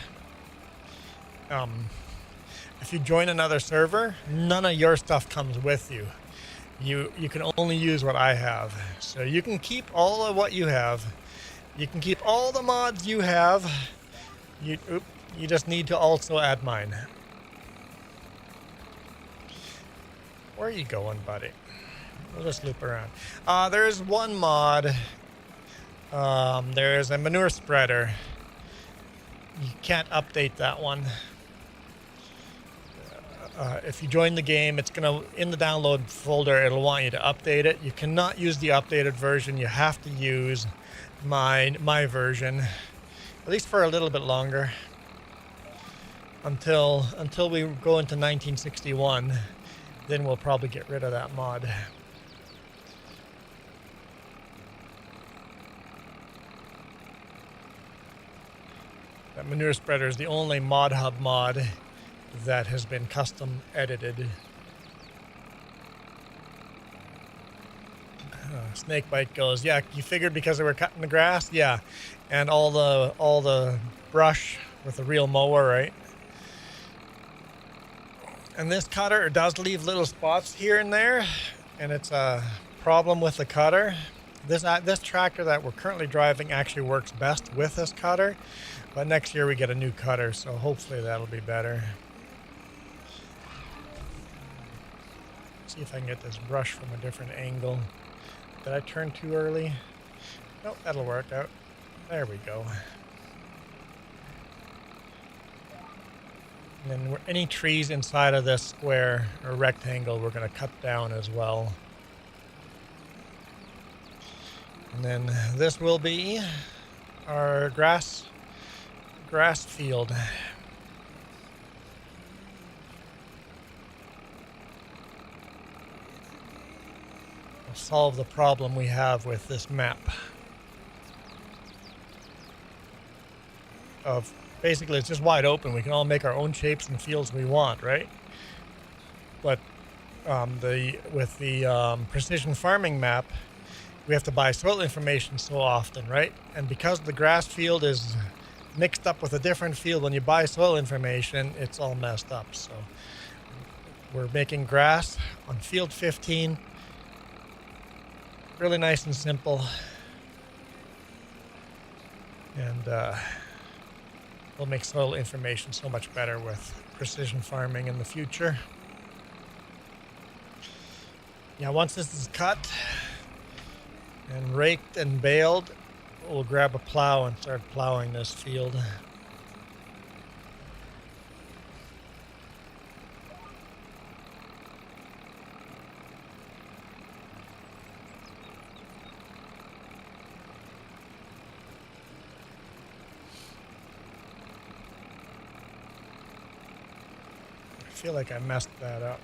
If you join another server, none of your stuff comes with you. You can only use what I have. So you can keep all of what you have. You can keep all the mods you have. You just need to also add mine. Where are you going, buddy? We'll just loop around. There's one mod. There's a manure spreader. You can't update that one. if you join the game, it's gonna, in the download folder, it'll want you to update it. You cannot use the updated version. You have to use my version, at least for a little bit longer, until we go into 1961. Then we'll probably get rid of that mod. That manure spreader is the only Mod Hub mod that has been custom edited. Snakebite goes, yeah, you figured because they were cutting the grass? Yeah, and all the brush with a real mower, right? And this cutter does leave little spots here and there, and it's a problem with the cutter. This tractor that we're currently driving actually works best with this cutter, but next year we get a new cutter, so hopefully that'll be better. See if I can get this brush from a different angle. Did I turn too early? Nope, that'll work out. There we go. And then any trees inside of this square or rectangle we're going to cut down as well. And then this will be our grass field. We'll solve the problem we have with this map of basically it's just wide open. We can all make our own shapes and fields we want, right? But with the precision farming map, we have to buy soil information so often, right? And because the grass field is mixed up with a different field, when you buy soil information, it's all messed up. So we're making grass on field 15. Really nice and simple. And we'll make soil information so much better with precision farming in the future. Yeah, once this is cut and raked and baled, we'll grab a plow and start plowing this field. I feel like I messed that up.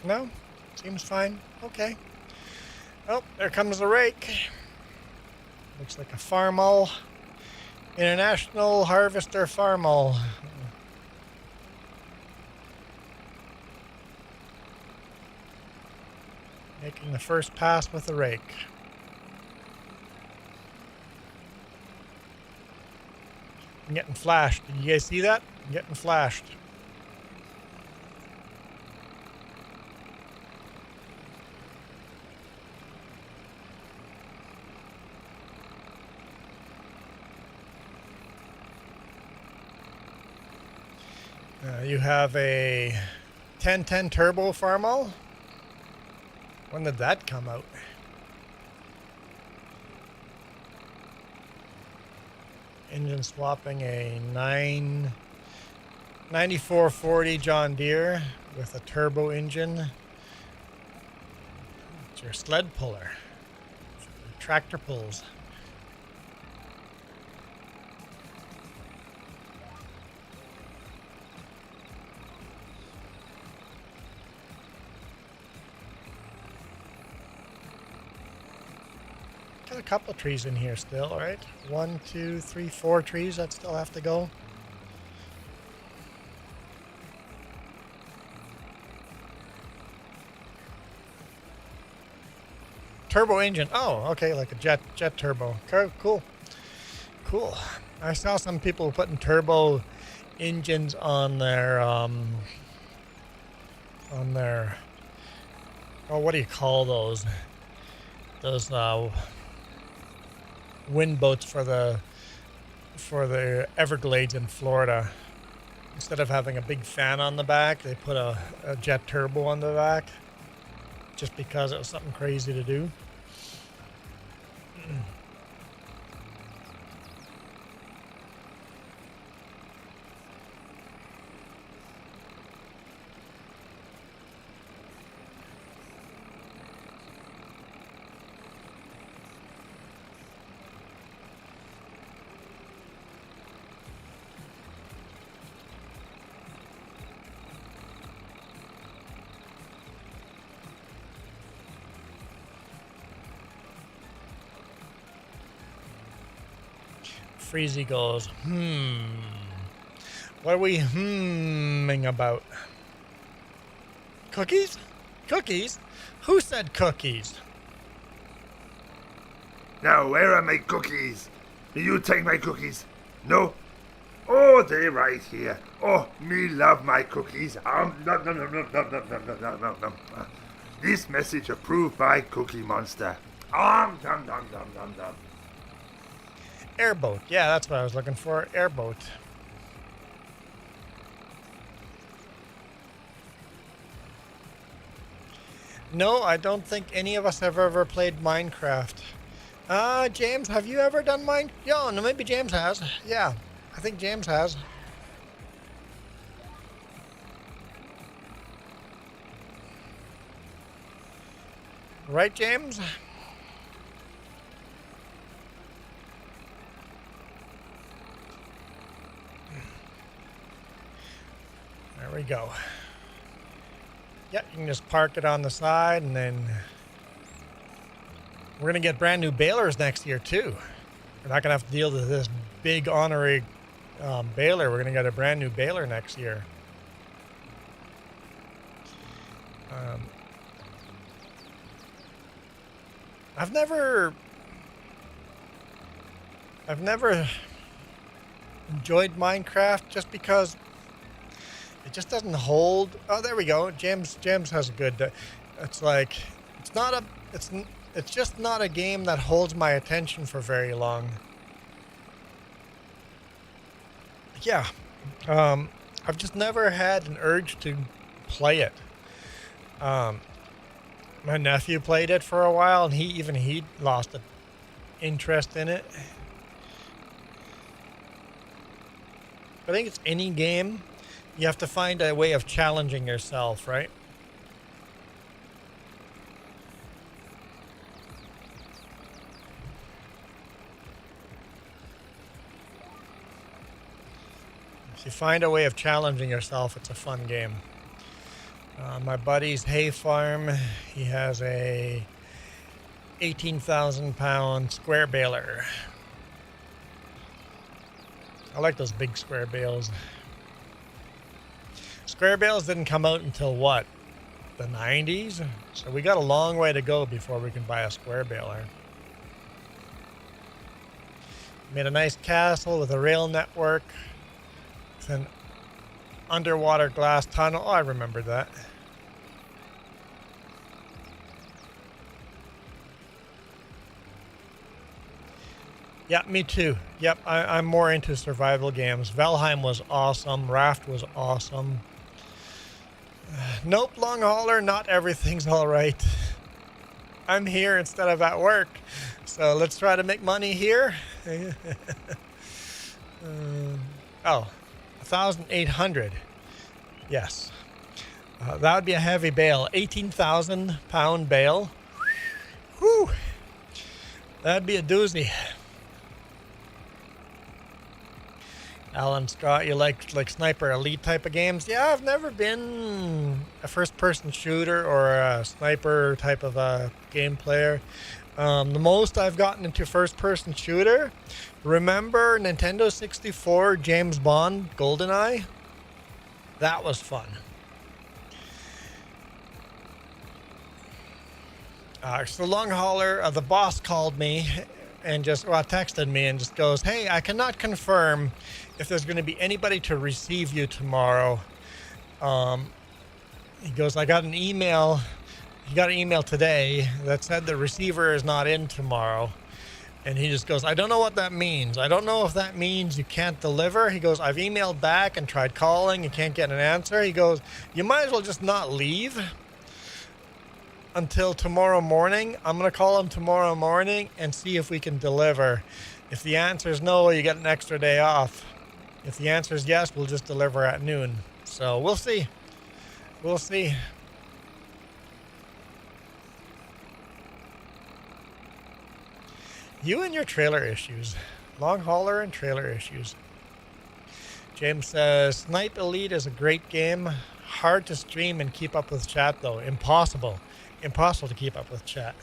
No? Seems fine. Okay. Oh, there comes the rake. Looks like a Farmall. International Harvester Farmall. Making the first pass with the rake. I'm getting flashed. Did you guys see that? I'm getting flashed. You have a 1010 Turbo Farmall. When did that come out? Engine swapping a 9440 John Deere with a turbo engine. It's your sled puller. Your tractor pulls. Got a couple of trees in here still, right? 1, 2, 3, 4 trees that still have to go. Turbo engine. Oh, okay, like a jet turbo. Cool. Cool. I saw some people putting turbo engines on their oh, what do you call those? Those wind boats for the Everglades in Florida. Instead of having a big fan on the back, they put a jet turbo on the back, just because it was something crazy to do. Freezy goes, What are we hmming about? Cookies? Cookies? Who said cookies? Now, where are my cookies? Do you take my cookies? No? Oh, they right here. Oh, me love my cookies. Nom, nom, nom, nom, nom, nom, nom, nom, nom, nom. This message approved by Cookie Monster. Nom, nom, nom, nom, nom. Airboat. Yeah, that's what I was looking for. Airboat. No, I don't think any of us have ever played Minecraft. James, have you ever done Mine? Yeah, no, maybe James has. Yeah, I think James has. Right, James? There we go. Yep, you can just park it on the side, and then we're gonna get brand new balers next year too. We're not gonna have to deal with this big honorary baler. We're gonna get a brand new baler next year. I've never enjoyed Minecraft just because it just doesn't hold. Oh, there we go. James has a good. It's like it's just not a game that holds my attention for very long. Yeah, I've just never had an urge to play it. My nephew played it for a while, and he lost an interest in it. I think it's any game. You have to find a way of challenging yourself, right? If you find a way of challenging yourself, it's a fun game. My buddy's hay farm, he has a 18,000 pound square baler. I like those big square bales. Square bales didn't come out until what? The 90s? So we got a long way to go before we can buy a square baler. Made a nice castle with a rail network. With an underwater glass tunnel. Oh, I remember that. Yeah, me too. Yep, I'm more into survival games. Valheim was awesome. Raft was awesome. Nope, long hauler, not everything's all right. I'm here instead of at work. So let's try to make money here. Oh, 1,800. Yes. That would be a heavy bale. 18,000 pound bale. Whew. That'd be a doozy. Alan Scott, you like Sniper Elite type of games? Yeah, I've never been a first-person shooter or a sniper type of a game player. The most I've gotten into first-person shooter, remember Nintendo 64 James Bond GoldenEye? That was fun. So long hauler, the boss called me and texted me and just goes, "Hey, I cannot confirm if there's going to be anybody to receive you tomorrow." He goes, "I got an email. He got an email today that said the receiver is not in tomorrow." And he just goes, "I don't know what that means. I don't know if that means you can't deliver." He goes, "I've emailed back and tried calling. You can't get an answer." He goes, "You might as well just not leave." until tomorrow morning. I'm going to call him tomorrow morning and see if we can deliver. If the answer is no, you get an extra day off. If the answer is yes, we'll just deliver at noon. So we'll see. We'll see. You and your trailer issues. Long hauler and trailer issues. James says, Snipe Elite is a great game. Hard to stream and keep up with chat, though. Impossible. Impossible to keep up with chat.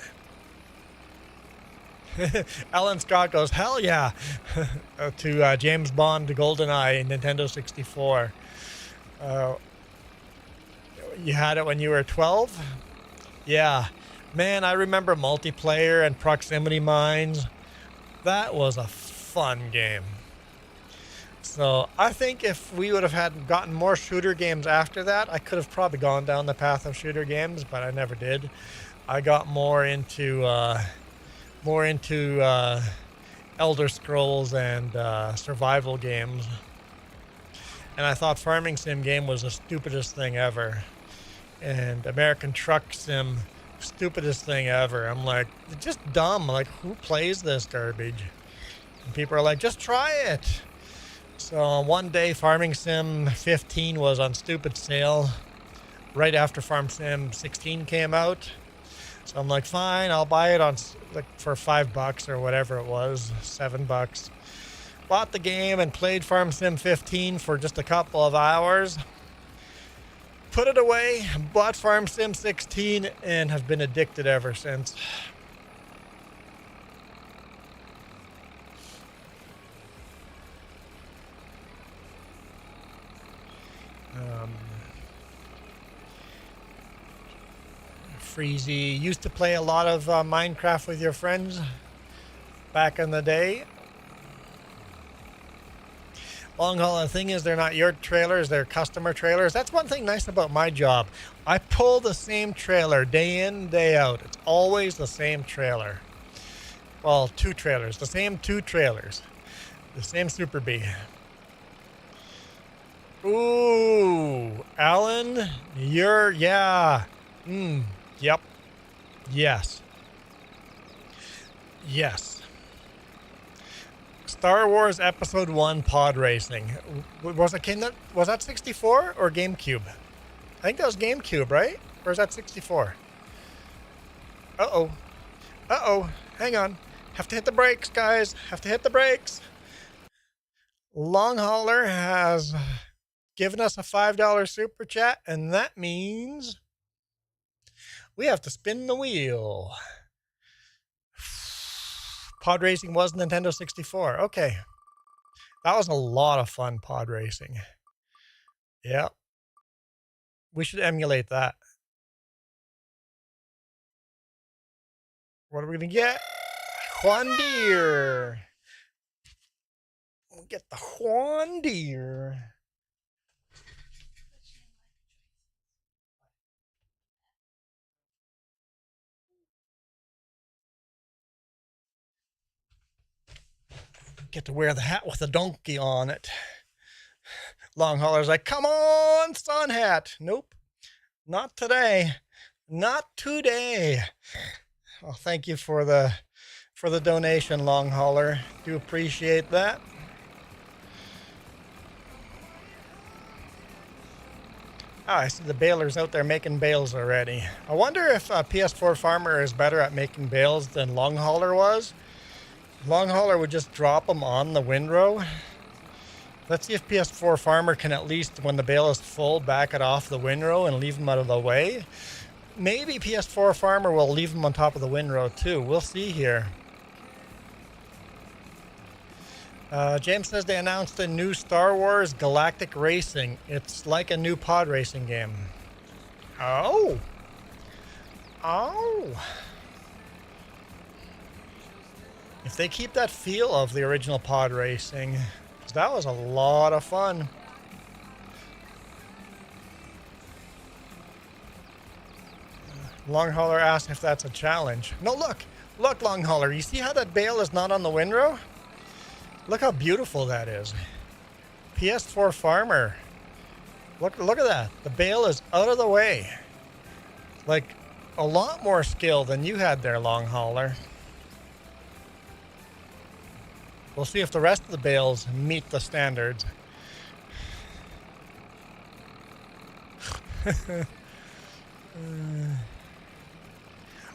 Alan Scott goes, hell yeah, to James Bond, GoldenEye, Nintendo 64. You had it when you were 12? Yeah. Man, I remember multiplayer and proximity mines. That was a fun game. So I think if we would have gotten more shooter games after that, I could have probably gone down the path of shooter games, but I never did. I got more into Elder Scrolls and survival games. And I thought Farming Sim game was the stupidest thing ever. And American Truck Sim, stupidest thing ever. I'm like, it's just dumb. Like, who plays this garbage? And people are like, just try it. So one day Farming Sim 15 was on stupid sale right after Farm Sim 16 came out. So I'm like, fine, I'll buy it on like for $5 or whatever it was, $7. Bought the game and played Farm Sim 15 for just a couple of hours. Put it away, bought Farm Sim 16, and have been addicted ever since. Freezy used to play a lot of Minecraft with your friends back in the day. Long haul, the thing is, they're not your trailers, they're customer trailers. That's one thing nice about my job. I pull the same trailer day in, day out. It's always the same trailer. Well, two trailers, the same two trailers. The same Super B. Ooh, Alan, yeah. Yep. Yes. Yes. Star Wars Episode 1 Pod Racing. Was that 64 or GameCube? I think that was GameCube, right? Or is that 64? Uh-oh. Hang on. Have to hit the brakes, guys. Have to hit the brakes. Long Hauler has given us a $5 super chat, and that means we have to spin the wheel. Pod racing was Nintendo 64. Okay. That was a lot of fun, pod racing. Yeah. We should emulate that. What are we going to get? Juan Deere. We'll get the Juan Deere. Get to wear the hat with the donkey on it. Long hauler's like, come on, sun hat. Nope, not today. Not today. Well, thank you for the donation, long hauler. Do appreciate that. Oh, I see the balers out there making bales already. I wonder if PS4 Farmer is better at making bales than long hauler was. Long hauler would just drop them on the windrow. Let's see if PS4 Farmer can at least, when the bale is full, back it off the windrow and leave them out of the way. Maybe PS4 Farmer will leave them on top of the windrow too. We'll see here. James says they announced a new Star Wars Galactic Racing. It's like a new pod racing game. Oh. If they keep that feel of the original pod racing, that was a lot of fun. Long hauler asked if that's a challenge. No, look, long hauler. You see how that bale is not on the windrow? Look how beautiful that is. PS4 Farmer. Look at that. The bale is out of the way. Like, a lot more skill than you had there, long hauler. We'll see if the rest of the bales meet the standards.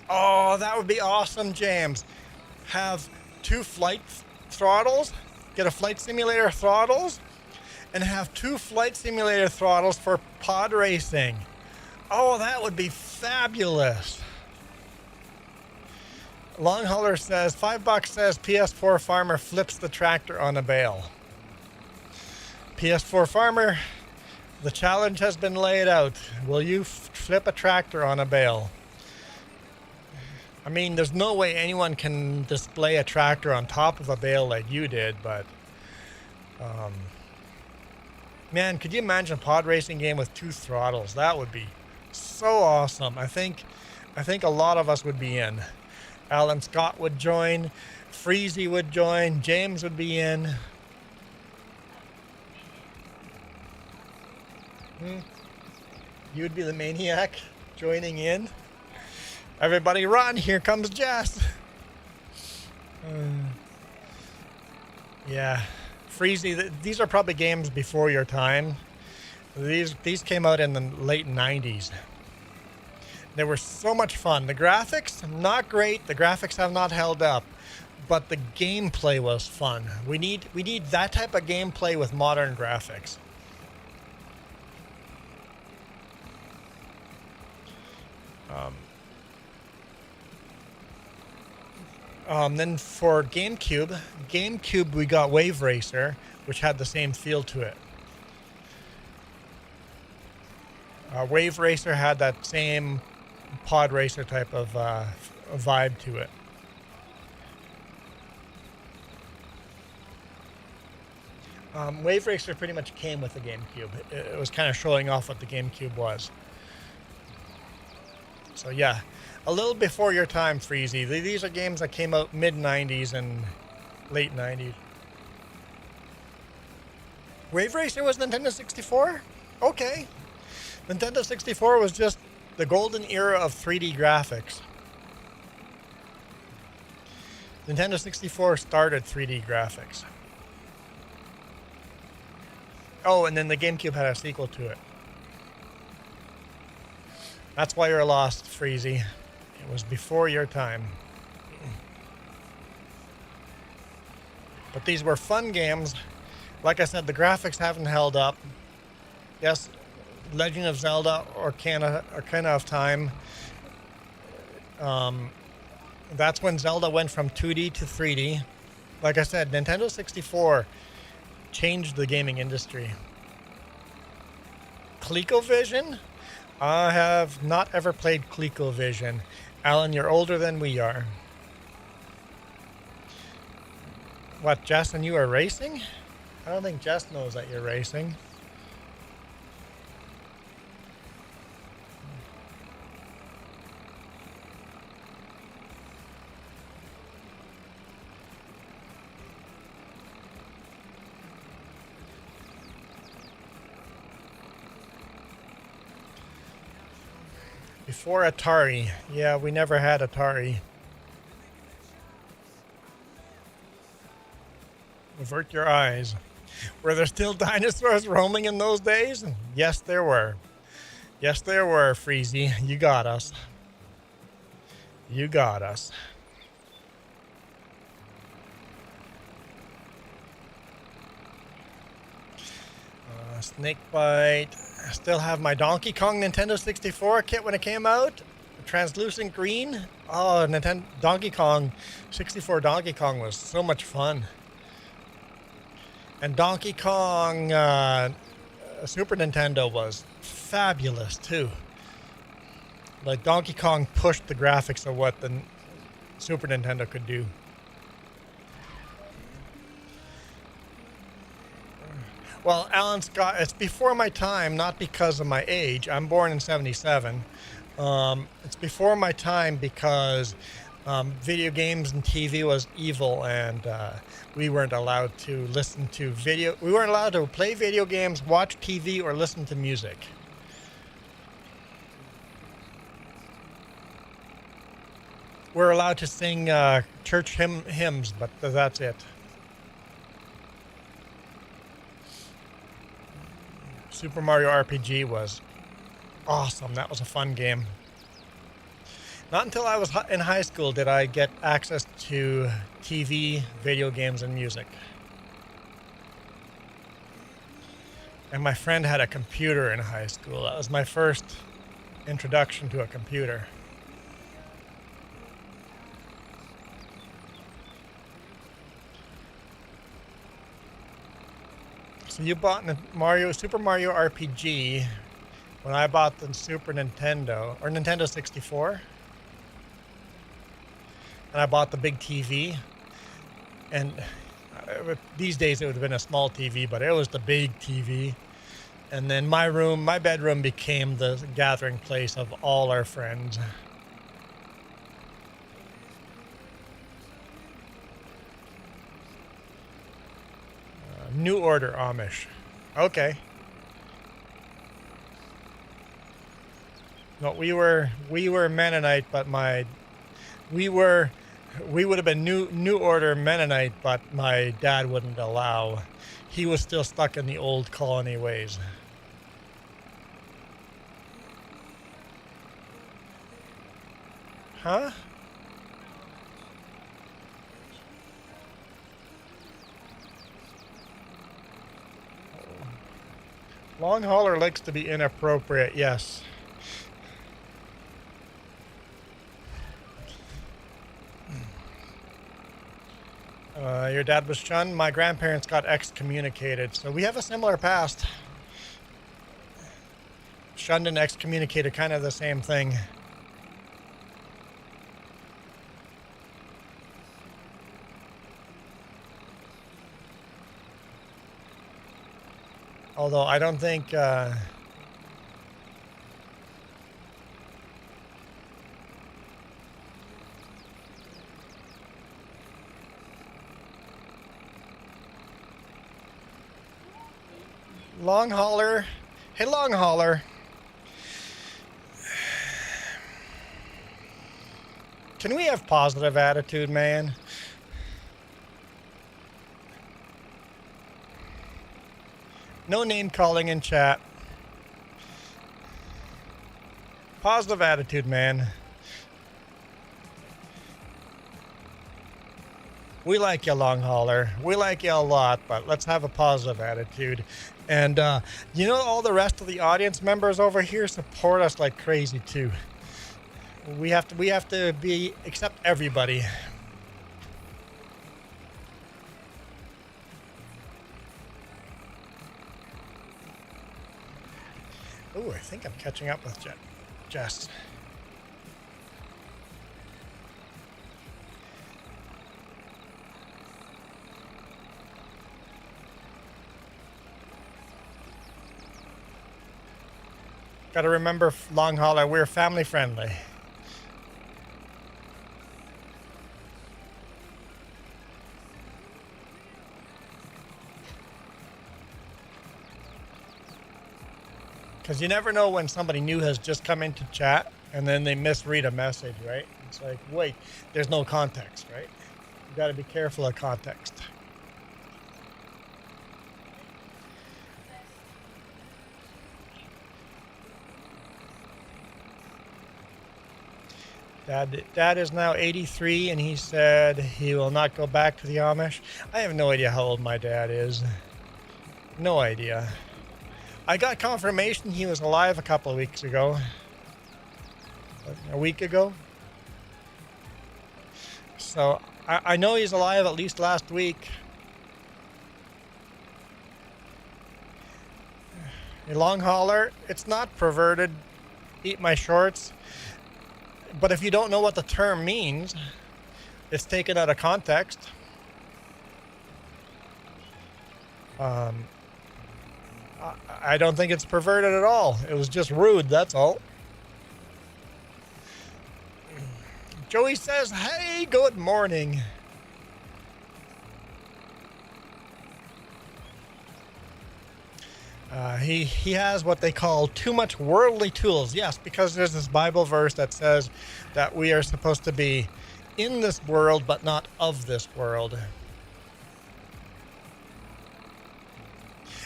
Oh, that would be awesome, James. Have 2 flight throttles, get a flight simulator throttles, and have 2 flight simulator throttles for pod racing. Oh, that would be fabulous. Long hauler says, $5 says PS4 farmer flips the tractor on a bale. PS4 farmer, the challenge has been laid out. Will you flip a tractor on a bale? I mean, there's no way anyone can display a tractor on top of a bale like you did, but man, could you imagine a pod racing game with 2 throttles? That would be so awesome. I think a lot of us would be in. Alan Scott would join, Freezy would join, James would be in. You'd be the maniac joining in. Everybody run, here comes Jess. Yeah, Freezy, these are probably games before your time. These came out in the late 90s. They were so much fun. The graphics, not great. The graphics have not held up, but the gameplay was fun. We need that type of gameplay with modern graphics. Then for GameCube we got Wave Racer, which had the same feel to it. Wave Racer had that same pod racer type of vibe to it. Wave Racer pretty much came with the GameCube. It was kind of showing off what the GameCube was. So yeah, a little before your time, Freezy. These are games that came out mid-90s and late 90s. Wave Racer was Nintendo 64? Okay. Nintendo 64 was just the golden era of 3D graphics. Nintendo 64 started 3D graphics. Oh, and then the GameCube had a sequel to it. That's why you're lost, Freezy. It was before your time. But these were fun games. Like I said, the graphics haven't held up. Yes, Legend of Zelda or Ocarina of Time. That's when Zelda went from 2D to 3D. Like I said, Nintendo 64 changed the gaming industry. ColecoVision? I have not ever played ColecoVision. Alan, you're older than we are. What, Jess and you are racing? I don't think Jess knows that you're racing. Before Atari. Yeah, we never had Atari. Avert your eyes. Were there still dinosaurs roaming in those days? Yes, there were. Yes, there were, Freezy. You got us. You got us. Snakebite. I still have my Donkey Kong Nintendo 64 kit when it came out. Translucent green. Oh, Donkey Kong 64 Donkey Kong was so much fun. And Donkey Kong Super Nintendo was fabulous too. Like Donkey Kong pushed the graphics of what the Super Nintendo could do. Well, Alan Scott, it's before my time, not because of my age. I'm born in 77. It's before my time because video games and TV was evil, and we weren't allowed to listen to video. We weren't allowed to play video games, watch TV, or listen to music. we're allowed to sing church hymns, but that's it. Super Mario RPG was awesome. That was a fun game. Not until I was in high school did I get access to TV, video games, and music. And my friend had a computer in high school. That was my first introduction to a computer. So you bought Super Mario RPG when I bought the Super Nintendo, or Nintendo 64. And I bought the big TV. And these days it would have been a small TV, but it was the big TV. And then my bedroom became the gathering place of all our friends. New Order Amish. Okay. No, we were Mennonite, but we would have been New Order Mennonite, but my dad wouldn't allow. He was still stuck in the old colony ways. Huh? Long hauler likes to be inappropriate, yes. Your dad was shunned. My grandparents got excommunicated, so we have a similar past. Shunned and excommunicated, kind of the same thing. Although I don't think long hauler. Hey, long hauler. Can we have positive attitude, man? No name calling in chat. Positive attitude, man. We like you, long hauler. We like you a lot, but let's have a positive attitude. And you know, all the rest of the audience members over here support us like crazy too. We have to accept everybody. Oh, I think I'm catching up with Jess. Got to remember, long hauler, we're family friendly. Because you never know when somebody new has just come into chat and then they misread a message, right? It's like, wait, there's no context, right? You got to be careful of context. Dad is now 83, and he said he will not go back to the Amish. I have no idea how old my dad is. No idea. I got confirmation he was alive a couple of weeks ago. A week ago. So I know he's alive at least last week. A long hauler, it's not perverted. Eat my shorts. But if you don't know what the term means, it's taken out of context. I don't think it's perverted at all. It was just rude, that's all. Joey says, hey, good morning. He has what they call too much worldly tools. Yes, because there's this Bible verse that says that we are supposed to be in this world, but not of this world.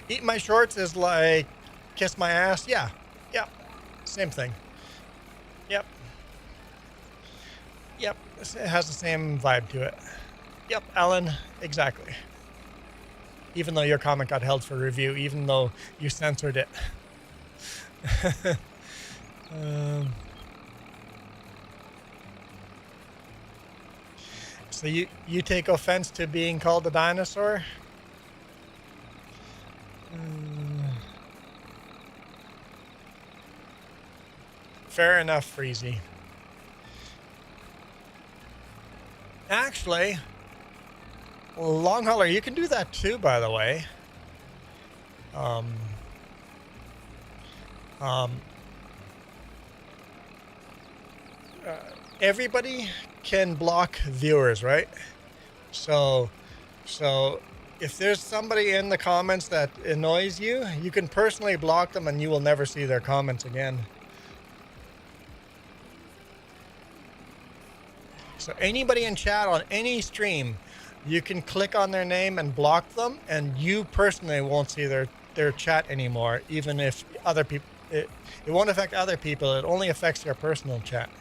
Eat my shorts is like kiss my ass. Yeah, yep, same thing. Yep, yep, it has the same vibe to it. Yep, Alan, exactly. Even though your comment got held for review, even though you censored it. So you take offense to being called a dinosaur? Fair enough, Freezy. Actually, long hauler, you can do that too, by the way. Everybody can block viewers, right? So if there's somebody in the comments that annoys you, you can personally block them and you will never see their comments again. So anybody in chat on any stream, you can click on their name and block them, and you personally won't see their chat anymore, even if other people, it won't affect other people, it only affects your personal chat.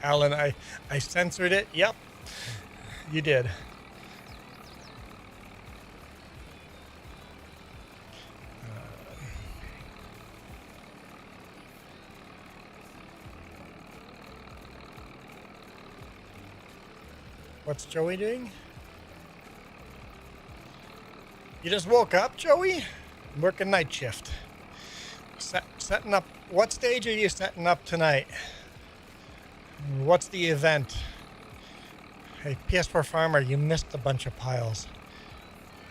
Alan, I censored it. Yep, you did. What's Joey doing? You just woke up, Joey? I'm working night shift. Setting up. What stage are you setting up tonight? What's the event? Hey, PS4 Farmer, you missed a bunch of piles.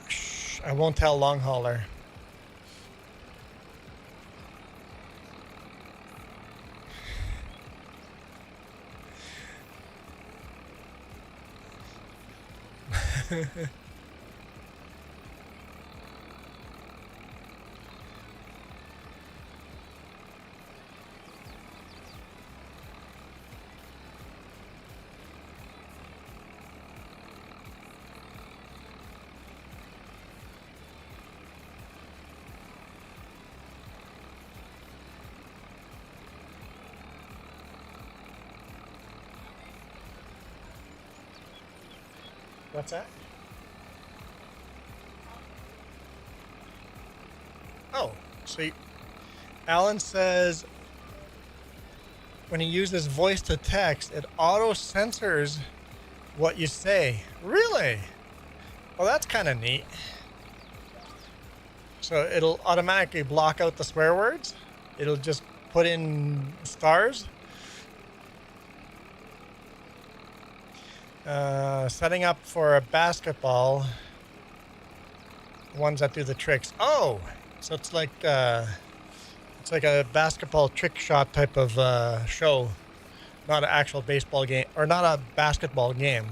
Shh, I won't tell Long Hauler. What's that? Oh, sweet. Alan says when he uses voice to text, it auto censors what you say. Really? Well, that's kind of neat. So it'll automatically block out the swear words. It'll just put in stars. Setting up for a basketball. Ones that do the tricks. Oh, so it's like a basketball trick shot type of show, not an actual baseball game or not a basketball game.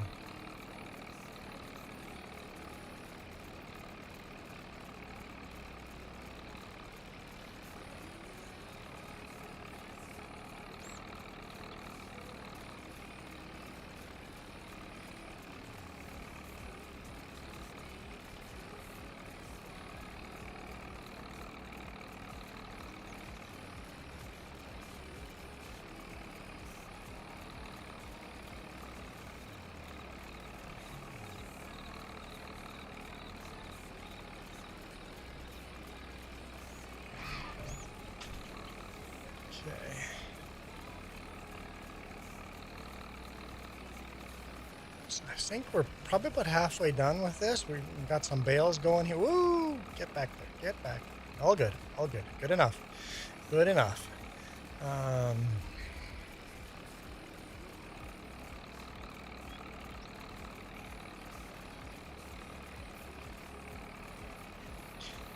I think we're probably about halfway done with this. We've got some bales going here. Woo! Get back there. Get back. All good. All good. Good enough. Good enough.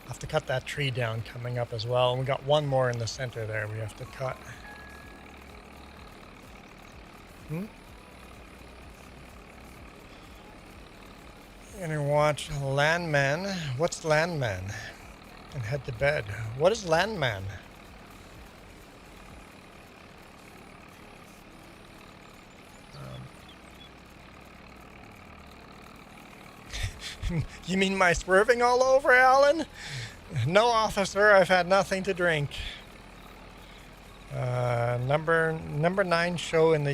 Have to cut that tree down coming up as well. And we got one more in the center there we have to cut. Gonna watch Landman. What's Landman? And head to bed. What is Landman? You mean my swerving all over, Alan? No, officer, I've had nothing to drink. Number 8 show in the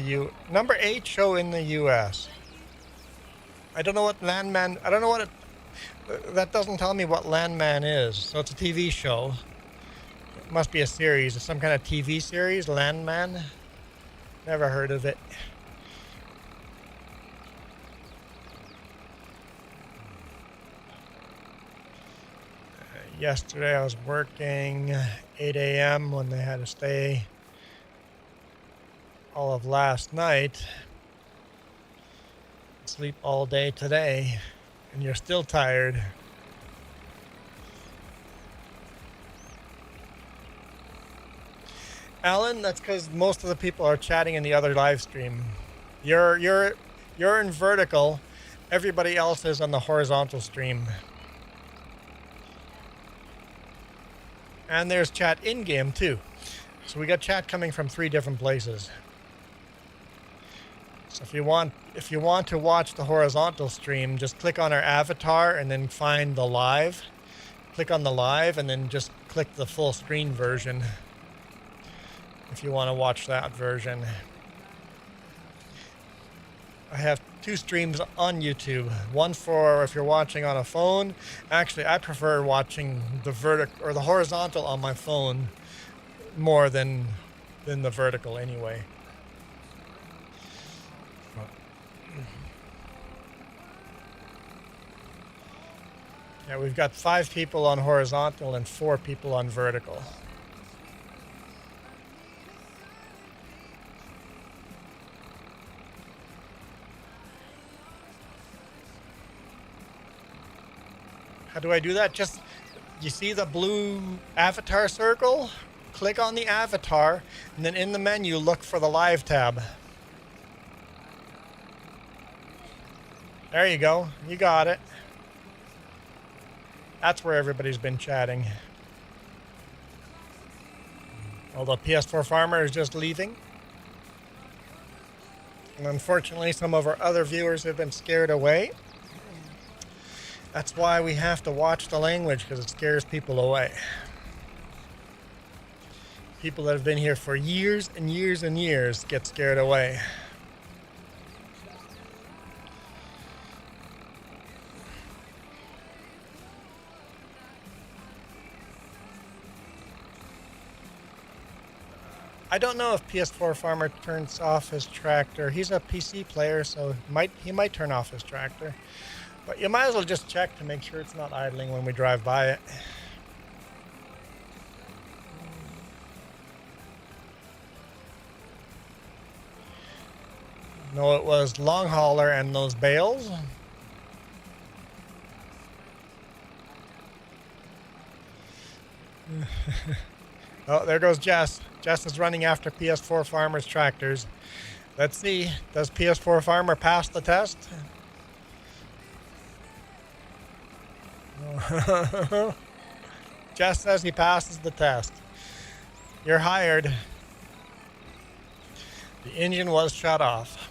U.S. I don't know what Landman. I don't know what it. That doesn't tell me what Landman is. So it's a TV show. It must be a series. It's some kind of TV series. Landman. Never heard of it. Yesterday I was working 8 a.m. when they had to stay all of last night. Sleep all day today, and you're still tired. Alan, that's because most of the people are chatting in the other live stream. You're in vertical. Everybody else is on the horizontal stream. And there's chat in-game too. So we got chat coming from 3 different places. So if you want to watch the horizontal stream, just click on our avatar and then find the live. Click on the live and then just click the full screen version if you want to watch that version. I have 2 streams on YouTube. One for if you're watching on a phone. Actually, I prefer watching the vertical or the horizontal on my phone more than the vertical anyway. Yeah, we've got 5 people on horizontal and 4 people on vertical. How do I do that? Just, you see the blue avatar circle? Click on the avatar, and then in the menu, look for the live tab. There you go. You got it. That's where everybody's been chatting. Although PS4 Farmer is just leaving. And unfortunately, some of our other viewers have been scared away. That's why we have to watch the language, because it scares people away. People that have been here for years and years and years get scared away. I don't know if PS4 Farmer turns off his tractor. He's a PC player, so he might turn off his tractor. But you might as well just check to make sure it's not idling when we drive by it. No, it was long hauler and those bales. Oh, there goes Jess. Jess is running after PS4 Farmer's tractors. Let's see. Does PS4 Farmer pass the test? Jess says he passes the test. You're hired. The engine was shut off.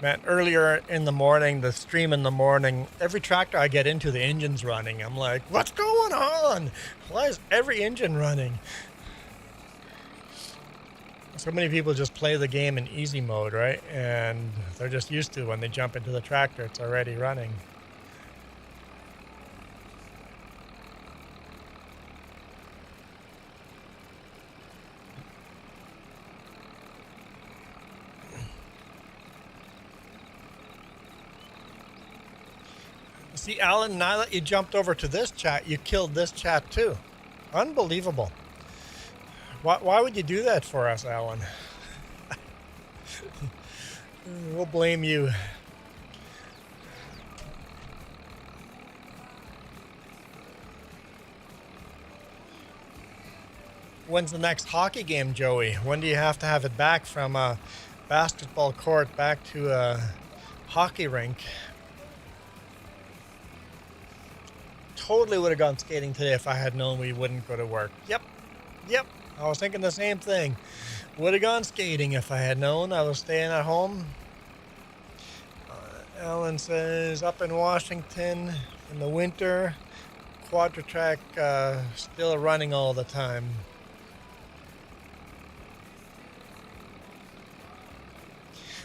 Man, earlier in the morning, the stream in the morning, every tractor I get into, the engine's running. I'm like, what's going on? Why is every engine running? So many people just play the game in easy mode, right? And they're just used to when they jump into the tractor, it's already running. See, Alan, now that you jumped over to this chat, you killed this chat too. Unbelievable. Why would you do that for us, Alan? We'll blame you. When's the next hockey game, Joey? When do you have to have it back from a basketball court back to a hockey rink? Totally would have gone skating today if I had known we wouldn't go to work. Yep. I was thinking the same thing. Would have gone skating if I had known I was staying at home. Alan says, up in Washington in the winter, quadra-track still running all the time.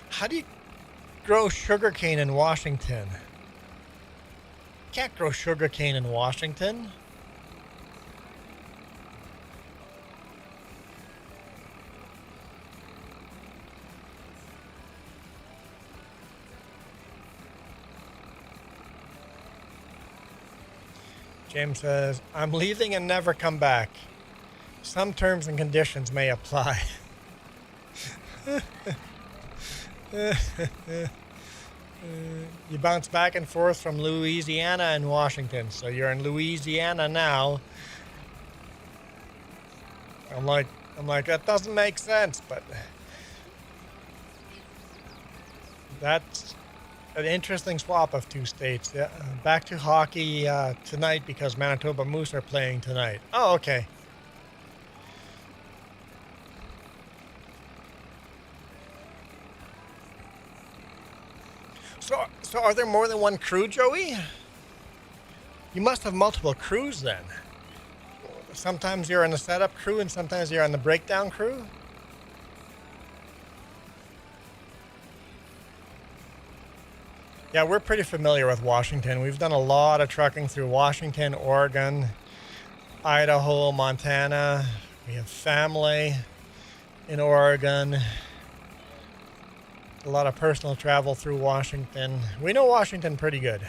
How do you grow sugarcane in Washington? Can't grow sugarcane in Washington. James says, I'm leaving and never come back. Some terms and conditions may apply. You bounce back and forth from Louisiana and Washington, so you're in Louisiana now. I'm like, that doesn't make sense, but that's an interesting swap of two states. Yeah, back to hockey tonight because Manitoba Moose are playing tonight. Oh, okay. So are there more than one crew, Joey? You must have multiple crews then. Sometimes you're in the setup crew and sometimes you're on the breakdown crew? Yeah, we're pretty familiar with Washington. We've done a lot of trucking through Washington, Oregon, Idaho, Montana. We have family in Oregon. A lot of personal travel through Washington. We know Washington pretty good.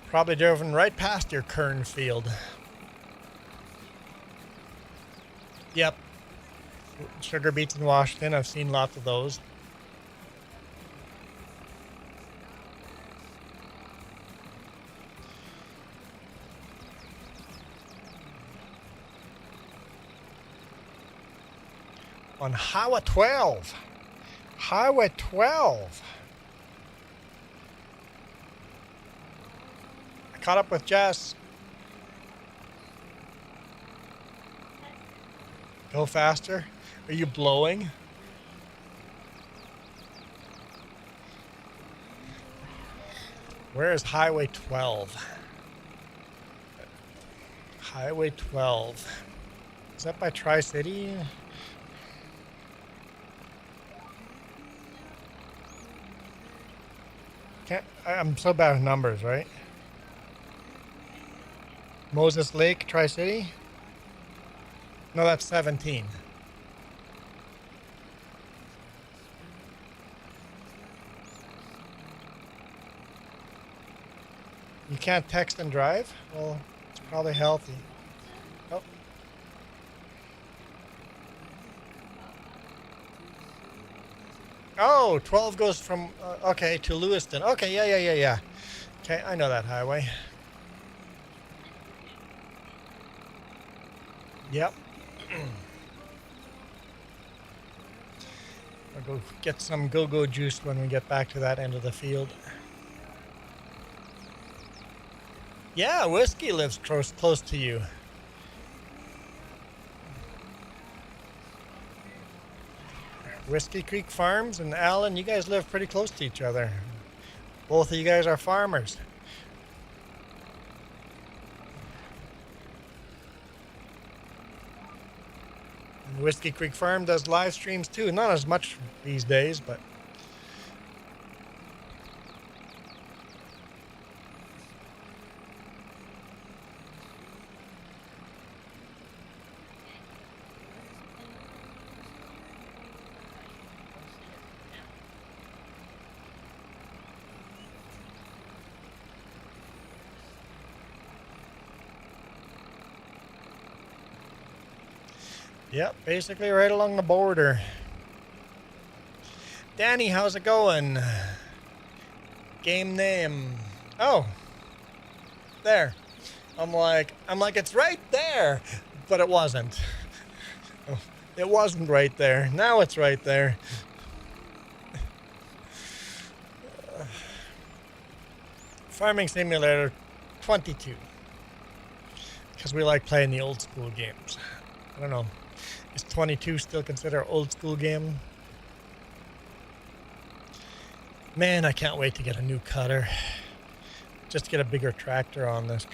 Probably driven right past your Kern field. Yep. Sugar beets in Washington. I've seen lots of those. On Highway 12. Highway 12. I caught up with Jess. Go faster. Are you blowing? Where is Highway 12? Highway 12. Is that by Tri-City? I'm so bad with numbers, right? Moses Lake, Tri-City? No, that's 17. You can't text and drive? Well, it's probably healthy. Oh. Oh, 12 goes from, okay, to Lewiston. Okay, yeah. Okay, I know that highway. Yep. I'll go get some go-go juice when we get back to that end of the field. Yeah, Whiskey lives close to you. Whiskey Creek Farms and Alan, you guys live pretty close to each other. Both of you guys are farmers. And Whiskey Creek Farm does live streams too. Not as much these days, but yep, basically right along the border. Danny, how's it going? Game name. Oh, there. I'm like, it's right there, but it wasn't. It wasn't right there. Now it's right there. Farming Simulator 22. Because we like playing the old school games. I don't know. Is 22 still considered an old school game? Man, I can't wait to get a new cutter. Just to get a bigger tractor on this.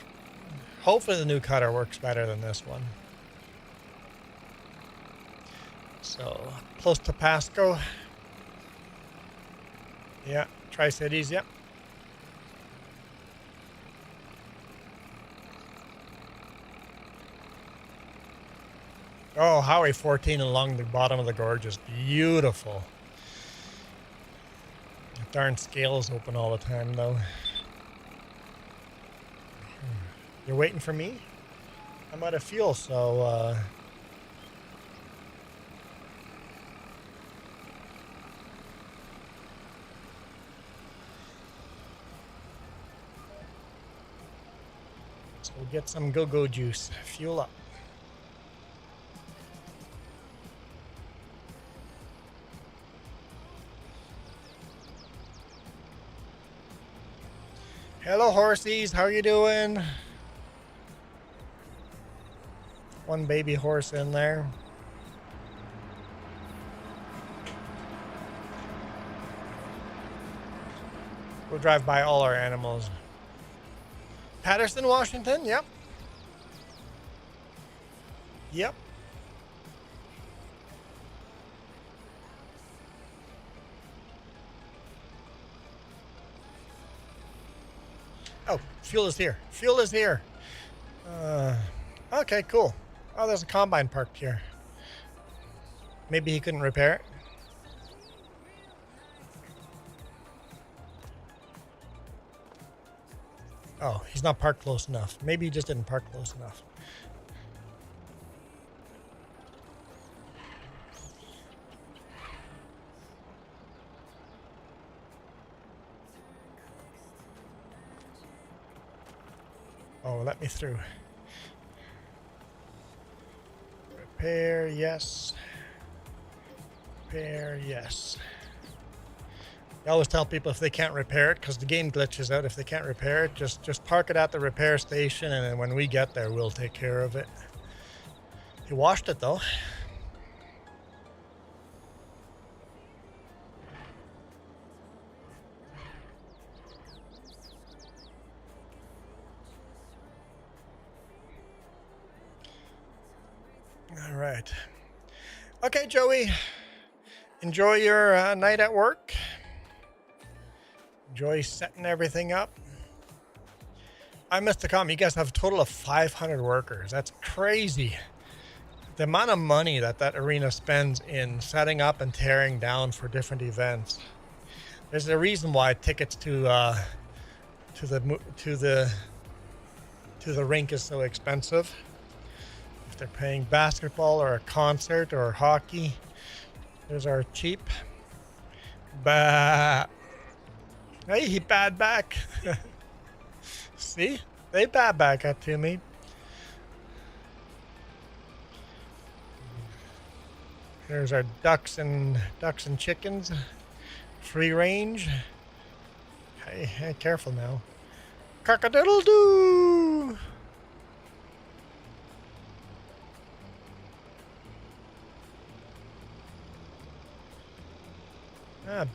Hopefully the new cutter works better than this one. So, close to Pasco. Yeah, Tri-Cities, yep. Oh, Highway 14 along the bottom of the gorge is beautiful. The darn scale is open all the time, though. You're waiting for me? I'm out of fuel, so, So we'll get some go-go juice. Fuel up. Hello, horsies. How you doing? One baby horse in there. We'll drive by all our animals. Patterson, Washington. Yep. Yep. Oh, fuel is here. Fuel is here. Okay, cool. Oh, there's a combine parked here. Maybe he couldn't repair it. Oh, he's not parked close enough. Maybe he just didn't park close enough. Oh, let me through. Repair, yes. Repair, yes. I always tell people if they can't repair it, because the game glitches out, if they can't repair it, just park it at the repair station, and then when we get there, we'll take care of it. He washed it, though. All right. Okay, Joey. Enjoy your night at work. Enjoy setting everything up. I missed the comment. You guys have a total of 500 workers. That's crazy. The amount of money that arena spends in setting up and tearing down for different events. There's a reason why tickets to the rink is so expensive. If they're paying basketball or a concert or hockey, those are cheap. Bah. Hey, he bad back. See? They bad back up to me. There's our ducks and chickens. Free range. Hey, careful now. Cock-a-doodle-doo!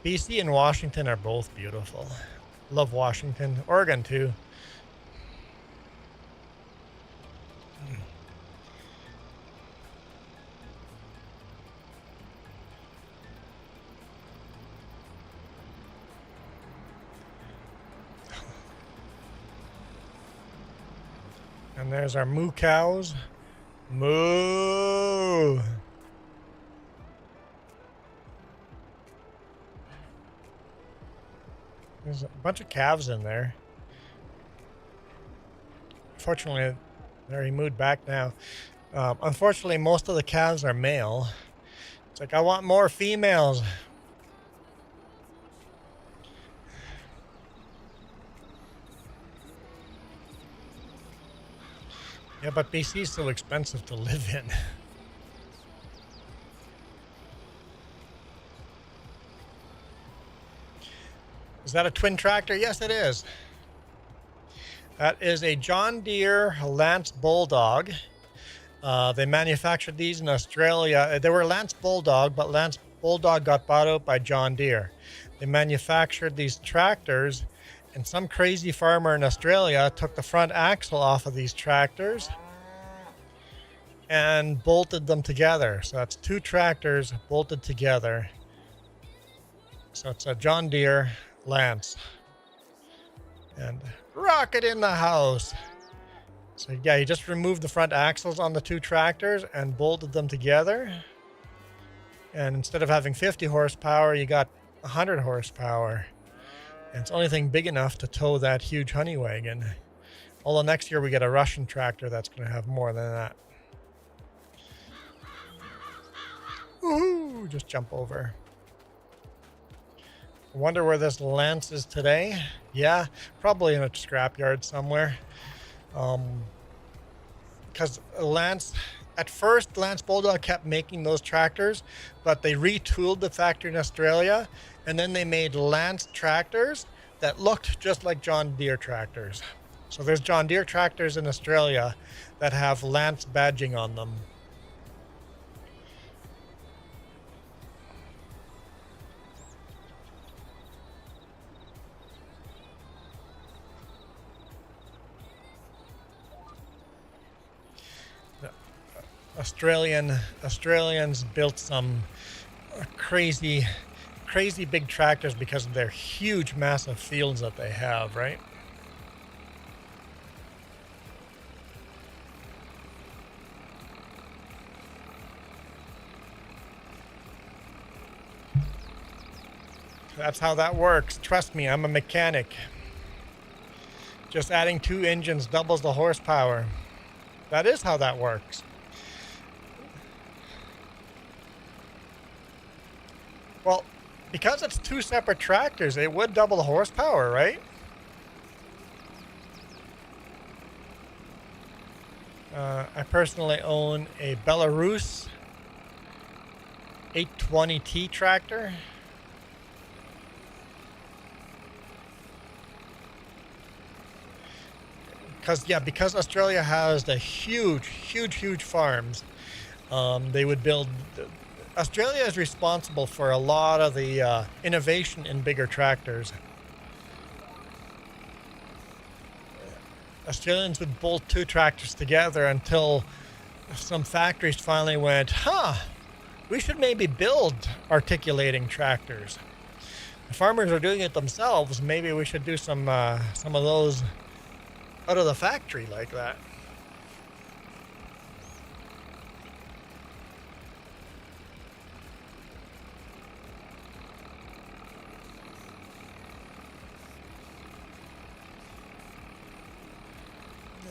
BC and Washington are both beautiful. Love Washington. Oregon, too. And there's our moo cows. Moo! There's a bunch of calves in there. Fortunately, there he moved back now. Unfortunately, most of the calves are male. It's like, I want more females. Yeah, but BC is so expensive to live in. Is that a twin tractor? Yes, it is. That is a John Deere Lance Bulldog. They manufactured these in Australia. They were Lance Bulldog, but Lance Bulldog got bought out by John Deere. They manufactured these tractors, and some crazy farmer in Australia took the front axle off of these tractors and bolted them together. So that's two tractors bolted together. So it's a John Deere Lance. And rocket in the house. So yeah, you just removed the front axles on the two tractors and bolted them together. And instead of having 50 horsepower, you got 100 horsepower. And it's the only thing big enough to tow that huge honey wagon. Although next year we get a Russian tractor that's going to have more than that. Woohoo! Just jump over. I wonder where this Lance is today. Yeah, probably in a scrapyard somewhere. Because Lance, at first, Lance Bulldog kept making those tractors, but they retooled the factory in Australia, and then they made Lance tractors that looked just like John Deere tractors. So there's John Deere tractors in Australia that have Lance badging on them. Australians built some crazy big tractors because of their huge, massive fields that they have, right? That's how that works. Trust me, I'm a mechanic. Just adding 2 engines doubles the horsepower. That is how that works. Well, because it's 2 separate tractors, it would double the horsepower, right? I personally own a Belarus 820T tractor. Because Australia has the huge farms, they would build. Australia is responsible for a lot of the innovation in bigger tractors. Australians would bolt 2 tractors together until some factories finally went, we should maybe build articulating tractors. The farmers are doing it themselves. Maybe we should do some of those out of the factory like that.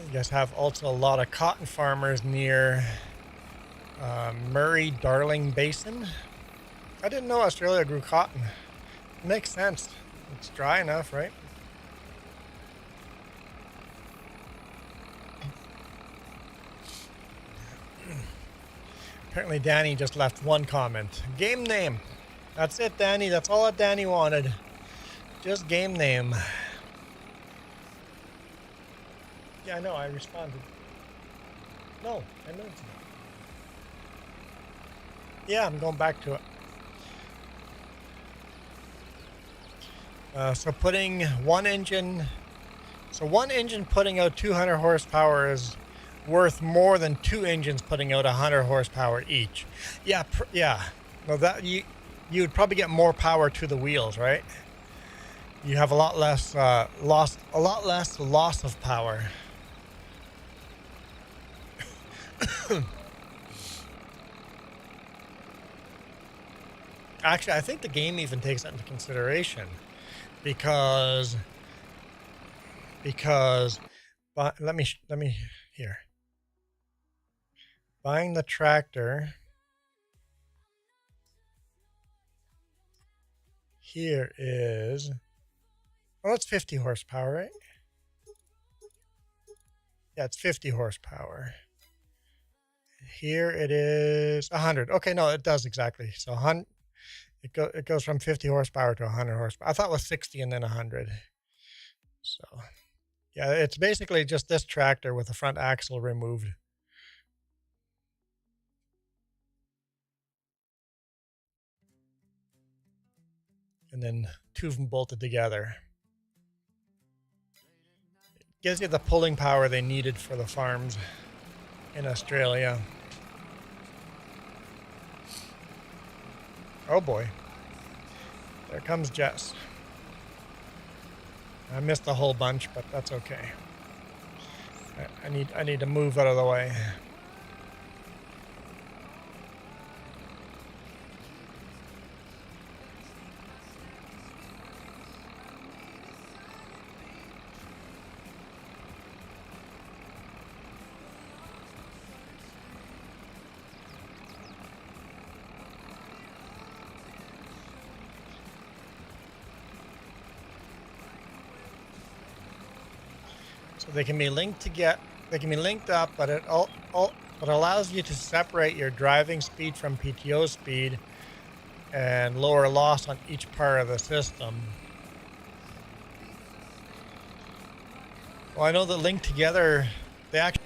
You guys have also a lot of cotton farmers near Murray-Darling Basin. I didn't know Australia grew cotton. It makes sense. It's dry enough, right? Apparently Danny just left one comment. Game name. That's it, Danny. That's all that Danny wanted. Just game name. Yeah, I know. I responded. No, I moved it. Yeah, I'm going back to it. So putting one engine putting out 200 horsepower is worth more than 2 engines putting out 100 horsepower each. Yeah, yeah. Well, that you would probably get more power to the wheels, right? You have a lot less loss of power. Actually, I think the game even takes that into consideration because let me here. Buying the tractor here is, well, it's 50 horsepower, right? Yeah, it's 50 horsepower. Here it is 100. Okay, no, it does exactly. So it goes from 50 horsepower to 100 horsepower. I thought it was 60 and then 100. So yeah, it's basically just this tractor with the front axle removed. And then two of them bolted together. It gives you the pulling power they needed for the farms in Australia. Oh boy. There comes Jess. I missed a whole bunch, but that's okay. I need to move out of the way. So they can be linked they can be linked up, but it allows you to separate your driving speed from PTO speed and lower loss on each part of the system. Well, I know that linked together, they actually